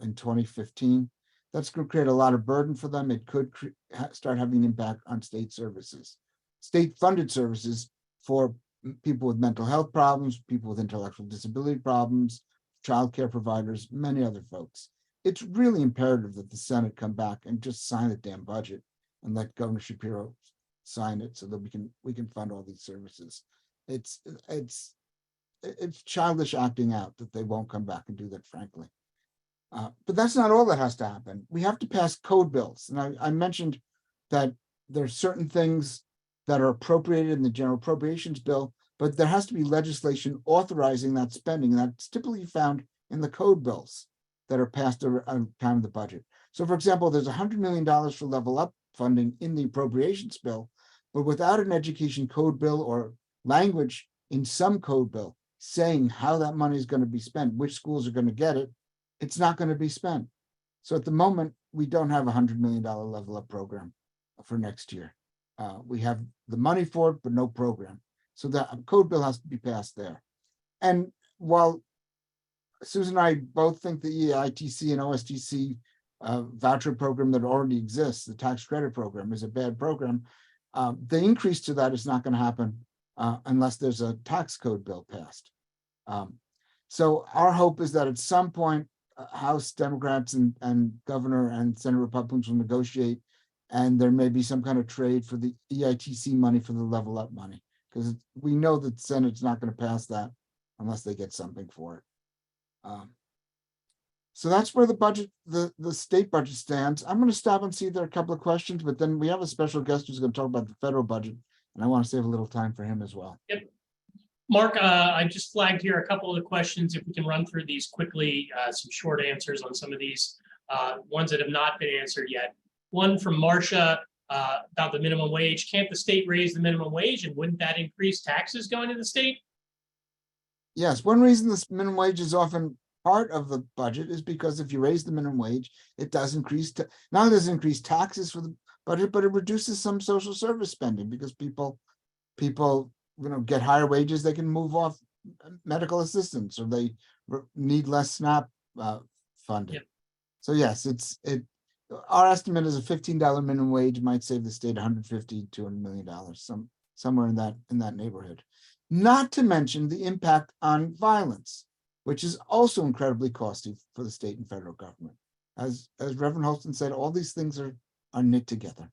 S2: in 2015. That's going to create a lot of burden for them. It could start having an impact on state services, state-funded services for people with mental health problems, people with intellectual disability problems, childcare providers, many other folks. It's really imperative that the Senate come back and just sign the damn budget and let Governor Shapiro sign it so that we can fund all these services. It's childish acting out that they won't come back and do that, frankly. But that's not all that has to happen. We have to pass code bills. And I mentioned that there are certain things that are appropriated in the general appropriations bill, but there has to be legislation authorizing that spending. And that's typically found in the code bills that are passed around time of the budget. So for example, there's $100 million for level up funding in the appropriations bill, but without an education code bill or language in some code bill saying how that money is going to be spent, which schools are going to get it, it's not going to be spent. So at the moment, we don't have a $100 million level up program for next year. We have the money for it, but no program. So that code bill has to be passed there. And while Susan and I both think the EITC and OSTC voucher program that already exists, the tax credit program, is a bad program, the increase to that is not going to happen unless there's a tax code bill passed. So our hope is that at some point, House Democrats and Governor and Senate Republicans will negotiate, and there may be some kind of trade for the EITC money for the level up money, because we know that the Senate's not going to pass that unless they get something for it. So that's where the budget, the state budget stands. I'm going to stop and see if there are a couple of questions, but then we have a special guest who's going to talk about the federal budget, and I want to save a little time for him as well.
S1: Yep. Mark, I just flagged here a couple of the questions. If we can run through these quickly, some short answers on some of these ones that have not been answered yet. One from Marcia about the minimum wage. Can't the state raise the minimum wage, and wouldn't that increase taxes going to the state?
S2: Yes, one reason this minimum wage is often part of the budget is because if you raise the minimum wage, it does increase, not only does it increase taxes for the budget, but it reduces some social service spending because people, get higher wages, they can move off medical assistance, or they need less SNAP funding.
S1: Yep.
S2: So yes, our estimate is a $15 minimum wage might save the state $150–200 million, somewhere in that neighborhood. Not to mention the impact on violence, which is also incredibly costly for the state and federal government. As Reverend Holston said, all these things are knit together.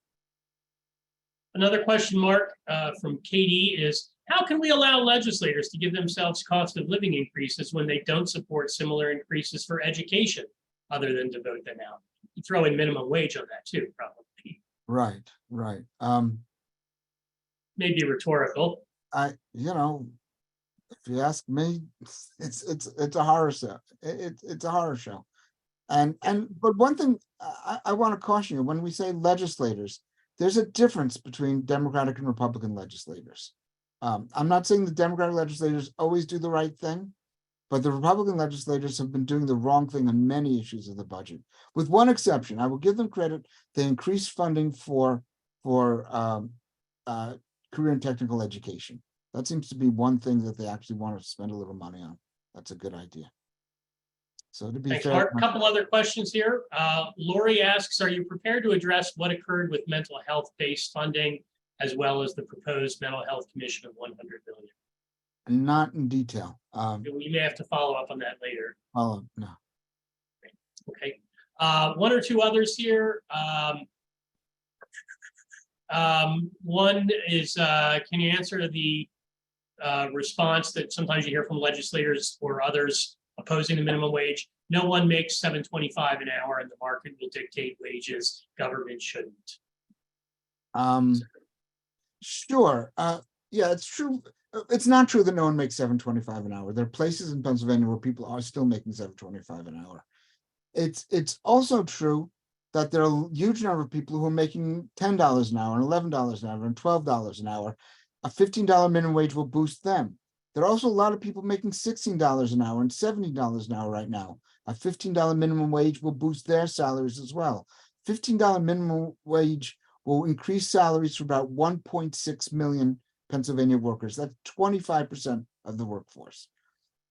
S1: Another question, Mark, from Katie is, how can we allow legislators to give themselves cost of living increases when they don't support similar increases for education, other than to vote them out? You throw in minimum wage on that too, probably.
S2: Right.
S1: Maybe rhetorical.
S2: If you ask me, it's a horror show. It's a horror show. But one thing I want to caution you, when we say legislators, there's a difference between Democratic and Republican legislators. I'm not saying the Democratic legislators always do the right thing, but the Republican legislators have been doing the wrong thing on many issues of the budget. With one exception, I will give them credit. They increased funding for career and technical education. That seems to be one thing that they actually want to spend a little money on. That's a good idea. So to be
S1: Thanks,
S2: fair,
S1: Mark. A couple other questions here. Lori asks, are you prepared to address what occurred with mental health-based funding, as well as the proposed mental health commission of $100 million?
S2: not in detail.
S1: We may have to follow up on that later.
S2: No.
S1: Okay. One or two others here. One is, can you answer the response that sometimes you hear from legislators or others opposing the minimum wage? No one makes $7.25 an hour, and the market will dictate wages. Government shouldn't.
S2: Sure. Yeah, it's true. It's not true that no one makes $7.25 an hour. There are places in Pennsylvania where people are still making $7.25 an hour. It's also true that there are a huge number of people who are making $10 an hour and $11 an hour and $12 an hour. A $15 minimum wage will boost them. There are also a lot of people making $16 an hour and $70 an hour right now. A $15 minimum wage will boost their salaries as well. $15 minimum wage will increase salaries for about 1.6 million Pennsylvania workers. That's 25% of the workforce.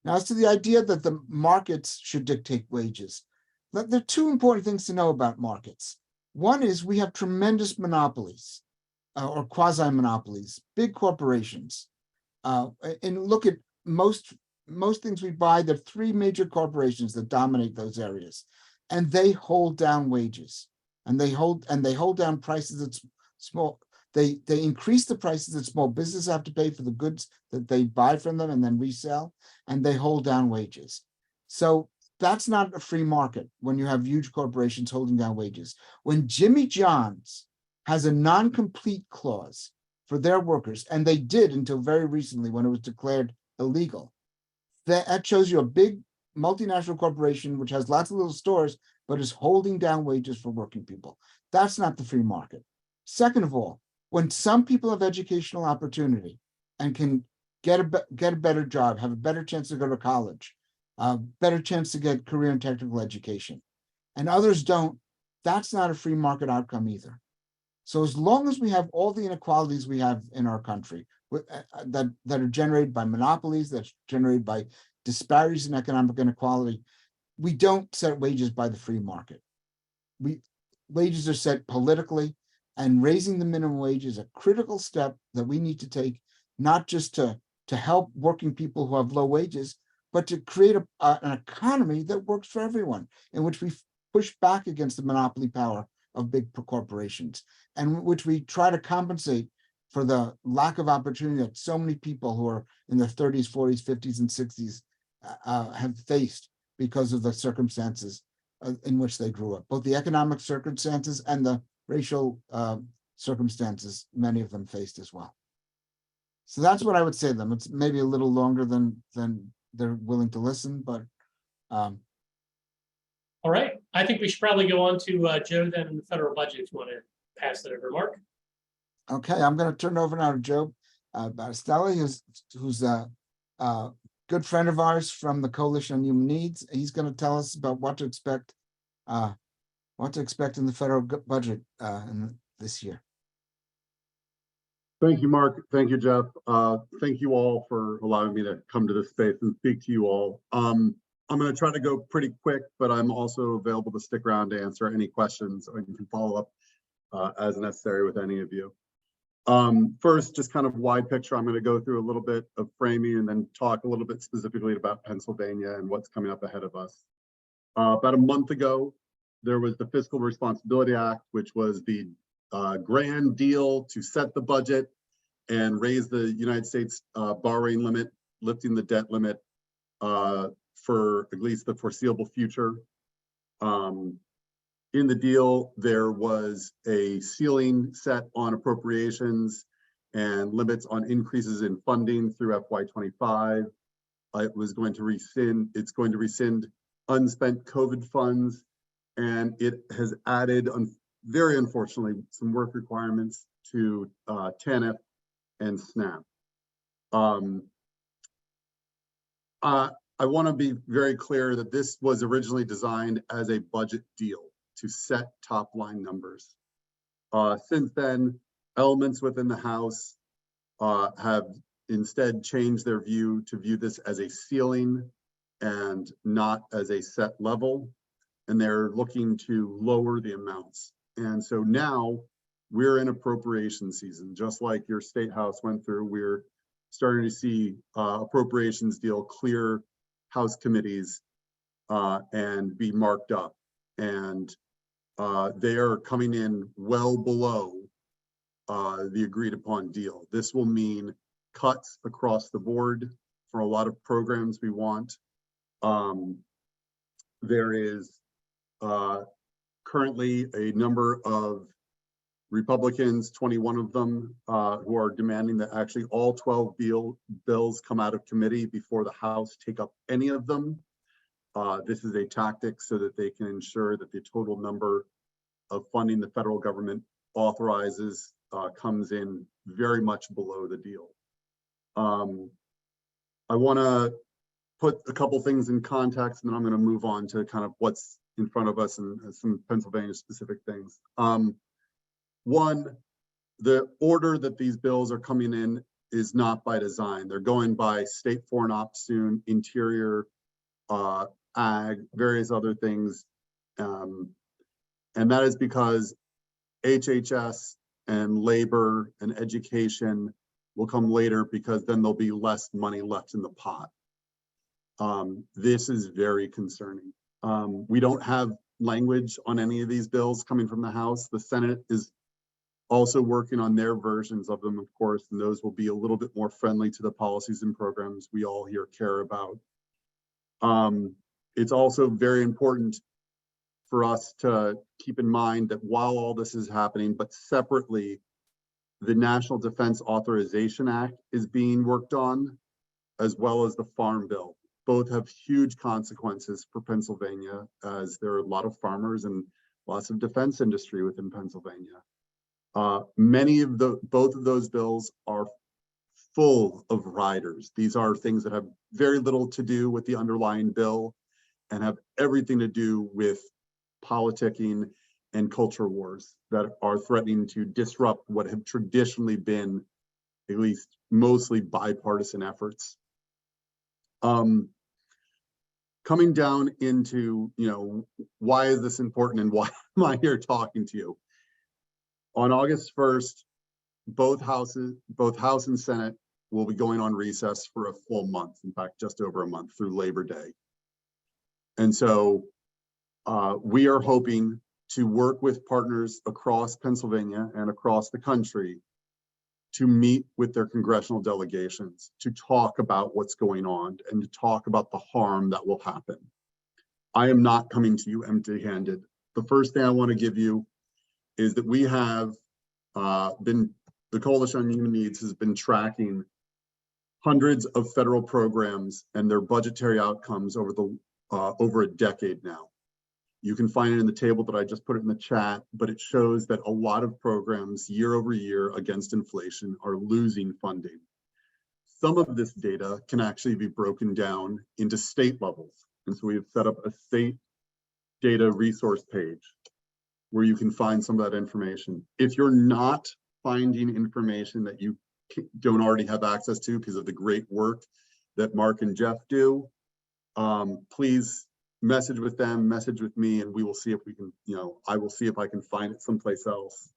S2: Now, as to the idea that the markets should dictate wages, there are two important things to know about markets. One is we have tremendous monopolies or quasi-monopolies, big corporations. And look at most things we buy, there are three major corporations that dominate those areas, and they hold down wages, and they hold down prices at small. They increase the prices that small businesses have to pay for the goods that they buy from them and then resell, and they hold down wages. So that's not a free market when you have huge corporations holding down wages. When Jimmy John's has a non-compete clause for their workers, and they did until very recently when it was declared illegal, that shows you a big multinational corporation which has lots of little stores, but is holding down wages for working people. That's not the free market. Second of all, when some people have educational opportunity and can get a better job, have a better chance to go to college, better chance to get career and technical education, and others don't, that's not a free market outcome either. So as long as we have all the inequalities we have in our country that are generated by monopolies, that's generated by disparities in economic inequality, we don't set wages by the free market. Wages are set politically, and raising the minimum wage is a critical step that we need to take, not just to help working people who have low wages, but to create an economy that works for everyone, in which we push back against the monopoly power of big corporations, and which we try to compensate for the lack of opportunity that so many people who are in their 30s, 40s, 50s, and 60s have faced because of the circumstances in which they grew up, both the economic circumstances and the racial circumstances many of them faced as well. So that's what I would say to them. It's maybe a little longer than they're willing to listen, but
S1: All right, I think we should probably go on to Joe then in the federal budget, if you want to pass that over, Mark.
S2: okay, I'm going to turn it over now to Joe Battistelli, who's a good friend of ours from the Coalition on Human Needs. He's going to tell us about what to expect in the federal budget this year.
S6: Thank you, Mark. Thank you, Jeff. Thank you all for allowing me to come to this space and speak to you all. I'm going to try to go pretty quick, but I'm also available to stick around to answer any questions, or you can follow up as necessary with any of you. First, just kind of wide picture. I'm going to go through a little bit of framing and then talk a little bit specifically about Pennsylvania and what's coming up ahead of us. About a month ago, there was the Fiscal Responsibility Act, which was the grand deal to set the budget and raise the United States borrowing limit, lifting the debt limit for at least the foreseeable future. In the deal, there was a ceiling set on appropriations and limits on increases in funding through FY25. It's going to rescind unspent COVID funds, and it has added, very unfortunately, some work requirements to TANF and SNAP. I want to be very clear that this was originally designed as a budget deal to set top line numbers. Since then, elements within the House have instead changed their view to view this as a ceiling and not as a set level, and they're looking to lower the amounts. And so now we're in appropriation season, just like your state house went through. We're starting to see appropriations deal clear House committees and be marked up. And they are coming in well below the agreed upon deal. This will mean cuts across the board for a lot of programs we want. There is currently a number of Republicans, 21 of them, who are demanding that actually all 12 bills come out of committee before the House take up any of them. This is a tactic so that they can ensure that the total number of funding the federal government authorizes comes in very much below the deal. I want to put a couple things in context, and then I'm going to move on to kind of what's in front of us and some Pennsylvania specific things. One, the order that these bills are coming in is not by design. They're going by state foreign ops soon, interior, ag, various other things. And that is because HHS and labor and education will come later, because then there'll be less money left in the pot. This is very concerning. We don't have language on any of these bills coming from the House. The Senate is also working on their versions of them, of course, and those will be a little bit more friendly to the policies and programs we all here care about. It's also very important for us to keep in mind that while all this is happening, but separately, the National Defense Authorization Act is being worked on, as well as the Farm Bill. Both have huge consequences for Pennsylvania, as there are a lot of farmers and lots of defense industry within Pennsylvania. Both of those bills are full of riders. These are things that have very little to do with the underlying bill and have everything to do with politicking and culture wars that are threatening to disrupt what have traditionally been at least mostly bipartisan efforts. Coming down into, why is this important and why am I here talking to you? On August 1st, both House and Senate will be going on recess for a full month, in fact, just over a month through Labor Day. And so we are hoping to work with partners across Pennsylvania and across the country to meet with their congressional delegations, to talk about what's going on and to talk about the harm that will happen. I am not coming to you empty-handed. The first thing I want to give you is that we have the Coalition on Human Needs has been tracking hundreds of federal programs and their budgetary outcomes over a decade now. You can find it in the table that I just put it in the chat, but it shows that a lot of programs year over year against inflation are losing funding. Some of this data can actually be broken down into state levels. And so we have set up a state data resource page where you can find some of that information. If you're not finding information that you don't already have access to because of the great work that Mark and Jeff do, please message with them, message with me, and we will see if we can, I will see if I can find it someplace else.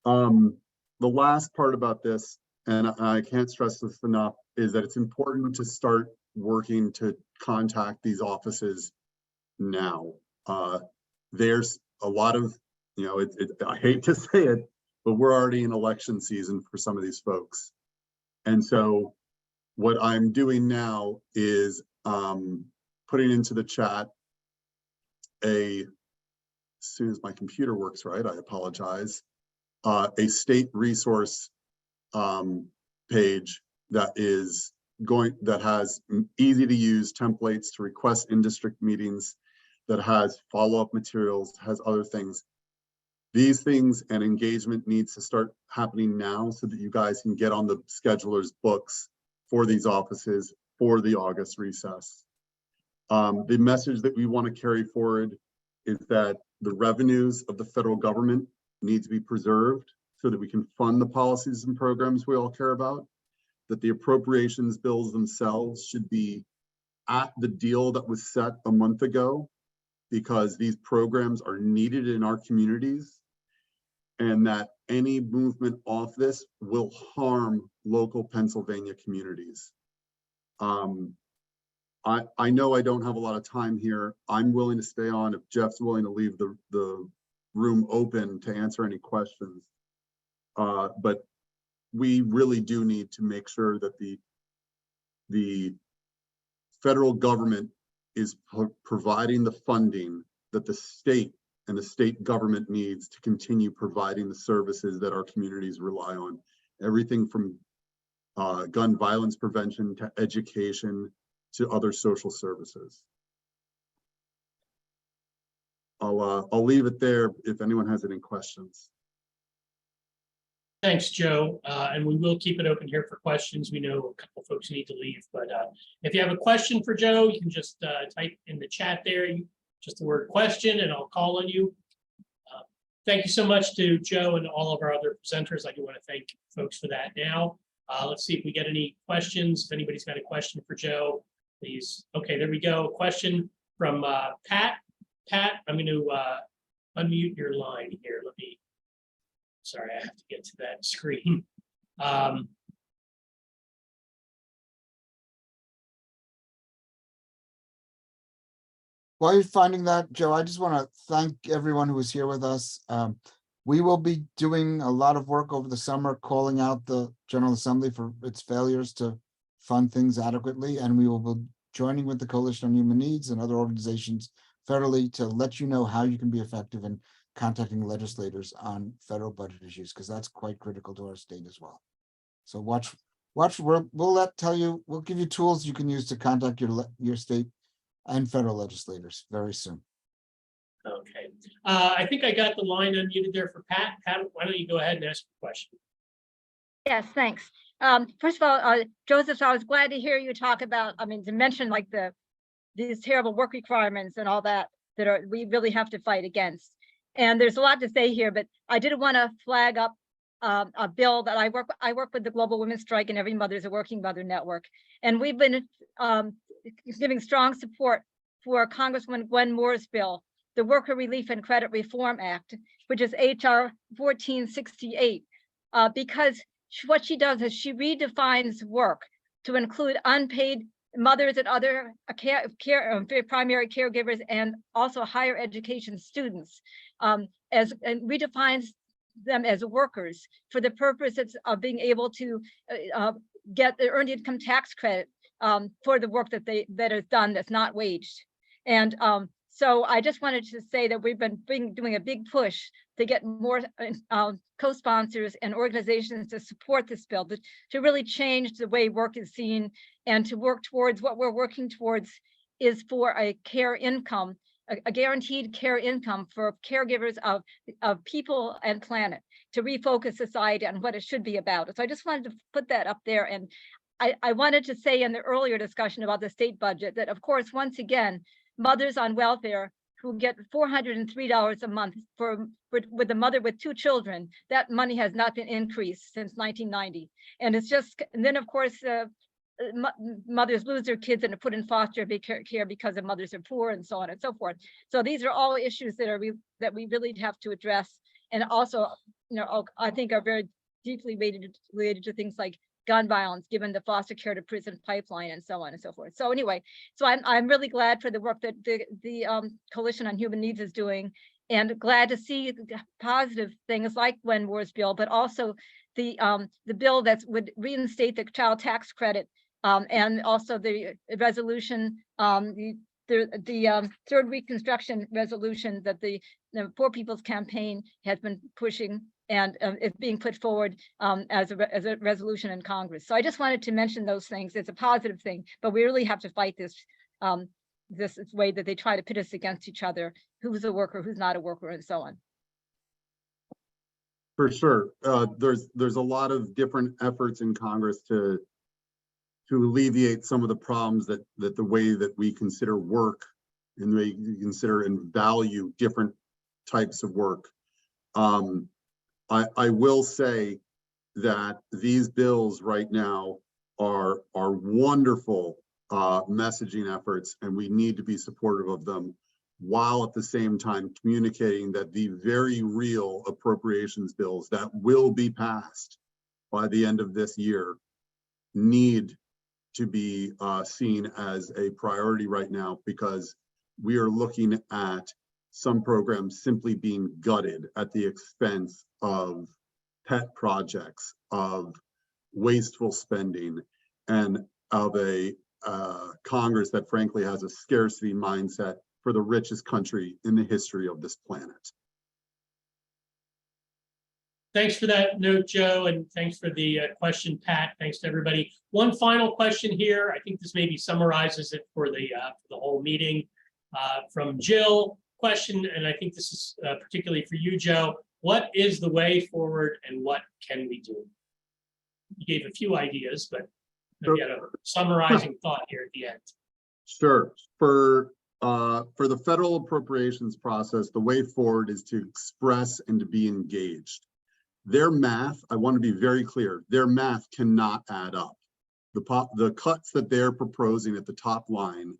S6: The last part about this, and I can't stress this enough, is that it's important to start working to contact these offices now. There's a lot of, I hate to say it, but we're already in election season for some of these folks. And so what I'm doing now is putting into the chat as soon as my computer works right, I apologize, a state resource page that has easy to use templates to request in-district meetings, that has follow-up materials, has other things. These things and engagement needs to start happening now so that you guys can get on the scheduler's books for these offices for the August recess. The message that we want to carry forward is that the revenues of the federal government need to be preserved so that we can fund the policies and programs we all care about, that the appropriations bills themselves should be at the deal that was set a month ago, because these programs are needed in our communities, and that any movement off this will harm local Pennsylvania communities. I know I don't have a lot of time here. I'm willing to stay on if Jeff's willing to leave the room open to answer any questions. But we really do need to make sure that the federal government is providing the funding that the state and the state government needs to continue providing the services that our communities rely on. Everything from gun violence prevention to education to other social services. I'll leave it there if anyone has any questions.
S1: Thanks, Joe. And we will keep it open here for questions. We know a couple folks need to leave, but if you have a question for Joe, you can just type in the chat there, just the word question, and I'll call on you. Thank you so much to Joe and all of our other presenters. I do want to thank folks for that now. Let's see if we get any questions. If anybody's got a question for Joe, please. Okay, there we go. A question from Pat. Pat, I'm going to unmute your line here. Sorry, I have to get to that screen.
S2: While you're finding that, Joe, I just want to thank everyone who was here with us. We will be doing a lot of work over the summer, calling out the General Assembly for its failures to fund things adequately, and we will be joining with the Coalition on Human Needs and other organizations federally to let you know how you can be effective in contacting legislators on federal budget issues, because that's quite critical to our state as well. So watch. We'll give you tools you can use to contact your state and federal legislators very soon.
S1: Okay. I think I got the line unmuted there for Pat. Pat, why don't you go ahead and ask a question?
S7: Yes, thanks. First of all, Joseph, I was glad to hear you talk about, to mention like these terrible work requirements and all that we really have to fight against. And there's a lot to say here, but I did want to flag up a bill that I work with the Global Women's Strike and Every Mother's a Working Mother Network. And we've been giving strong support for Congresswoman Gwen Moore's bill, the Worker Relief and Credit Reform Act, which is HR 1468, because what she does is she redefines work to include unpaid mothers and other primary caregivers, and also higher education students, and redefines them as workers for the purposes of being able to get the earned income tax credit for the work that is done that's not waged. And so I just wanted to say that we've been doing a big push to get more co-sponsors and organizations to support this bill, to really change the way work is seen, and to work towards what we're working towards is for a care income, a guaranteed care income for caregivers of people and planet, to refocus society on what it should be about. So I just wanted to put that up there. And I wanted to say in the earlier discussion about the state budget that, of course, once again, mothers on welfare who get $403 a month with a mother with 2 children, that money has not been increased since 1990. And it's just, and then of course, mothers lose their kids and are put in foster care because the mothers are poor, and so on and so forth. So these are all issues that we really have to address, and also, I think are very deeply related to things like gun violence, given the foster care to prison pipeline, and so on and so forth. So anyway, so I'm really glad for the work that the Coalition on Human Needs is doing, and glad to see positive things like Wenworth's bill, but also the bill that would reinstate the child tax credit, and also the resolution, the third reconstruction resolution that the Poor People's Campaign has been pushing, and it's being put forward as a resolution in Congress. So I just wanted to mention those things. It's a positive thing, but we really have to fight this this way that they try to pit us against each other, who's a worker, who's not a worker, and so on.
S6: For sure. There's a lot of different efforts in Congress to alleviate some of the problems that the way that we consider work and the way you consider and value different types of work. I will say that these bills right now are wonderful messaging efforts, and we need to be supportive of them, while at the same time communicating that the very real appropriations bills that will be passed by the end of this year need to be seen as a priority right now, because we are looking at some programs simply being gutted at the expense of pet projects, of wasteful spending, and of a Congress that frankly has a scarcity mindset for the richest country in the history of this planet.
S1: Thanks for that note, Joe, and thanks for the question, Pat. Thanks to everybody. One final question here. I think this maybe summarizes it for the whole meeting. From Jill, question, and I think this is particularly for you, Joe. What is the way forward, and what can we do? You gave a few ideas, but maybe had a summarizing thought here at the end.
S6: Sure. For the federal appropriations process, the way forward is to express and to be engaged. Their math, I want to be very clear, their math cannot add up. The cuts that they're proposing at the top line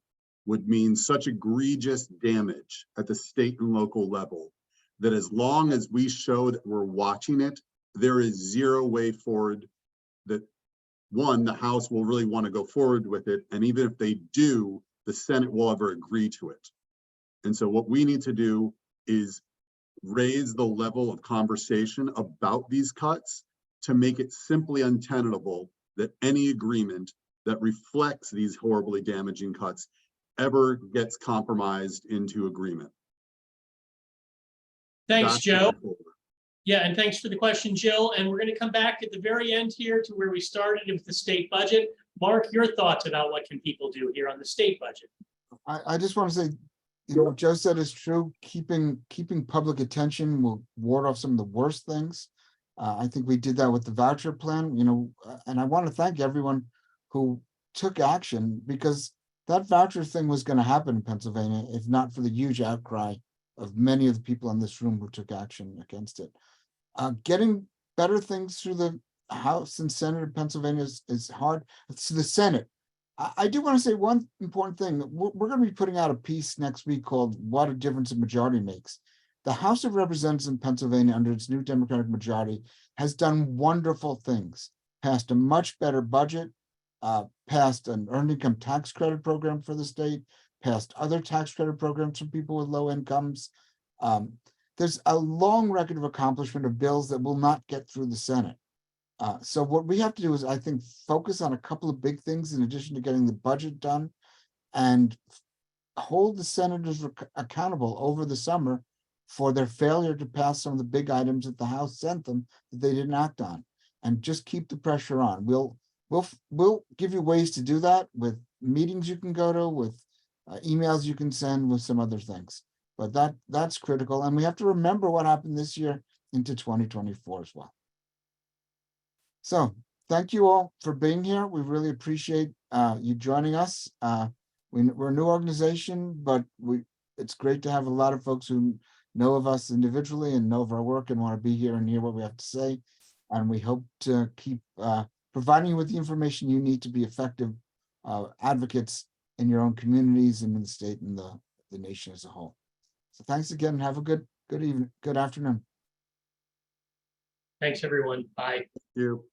S6: would mean such egregious damage at the state and local level that as long as we show that we're watching it, there is zero way forward that, one, the House will really want to go forward with it, and even if they do, the Senate will ever agree to it. And so what we need to do is raise the level of conversation about these cuts to make it simply untenable that any agreement that reflects these horribly damaging cuts ever gets compromised into agreement.
S1: Thanks,
S6: That's
S1: Joe.
S6: the way forward.
S1: Yeah, and thanks for the question, Jill. And we're going to come back at the very end here to where we started with the state budget. Mark, your thoughts about what can people do here on the state budget?
S2: I just want to say, what Joe said is true. Keeping public attention will ward off some of the worst things. I think we did that with the voucher plan, and I want to thank everyone who took action, because that voucher thing was going to happen in Pennsylvania if not for the huge outcry of many of the people in this room who took action against it. Getting better things through the House and Senate of Pennsylvania is hard. It's the Senate. I do want to say one important thing. We're going to be putting out a piece next week called "What a Difference a Majority Makes." The House of Representatives in Pennsylvania, under its new Democratic majority, has done wonderful things. Passed a much better budget, passed an earned income tax credit program for the state, passed other tax credit programs for people with low incomes. There's a long record of accomplishment of bills that will not get through the Senate. So what we have to do is, I think, focus on a couple of big things in addition to getting the budget done, and hold the senators accountable over the summer for their failure to pass some of the big items that the House sent them that they didn't act on, and just keep the pressure on. We'll give you ways to do that with meetings you can go to, with emails you can send, with some other things. But that's critical, and we have to remember what happened this year into 2024 as well. So thank you all for being here. We really appreciate you joining us. We're a new organization, but it's great to have a lot of folks who know of us individually and know of our work and want to be here and hear what we have to say. And we hope to keep providing you with the information you need to be effective advocates in your own communities and in the state and the nation as a whole. So thanks again, and have a good evening, good afternoon.
S1: Thanks, everyone. Bye.
S6: You.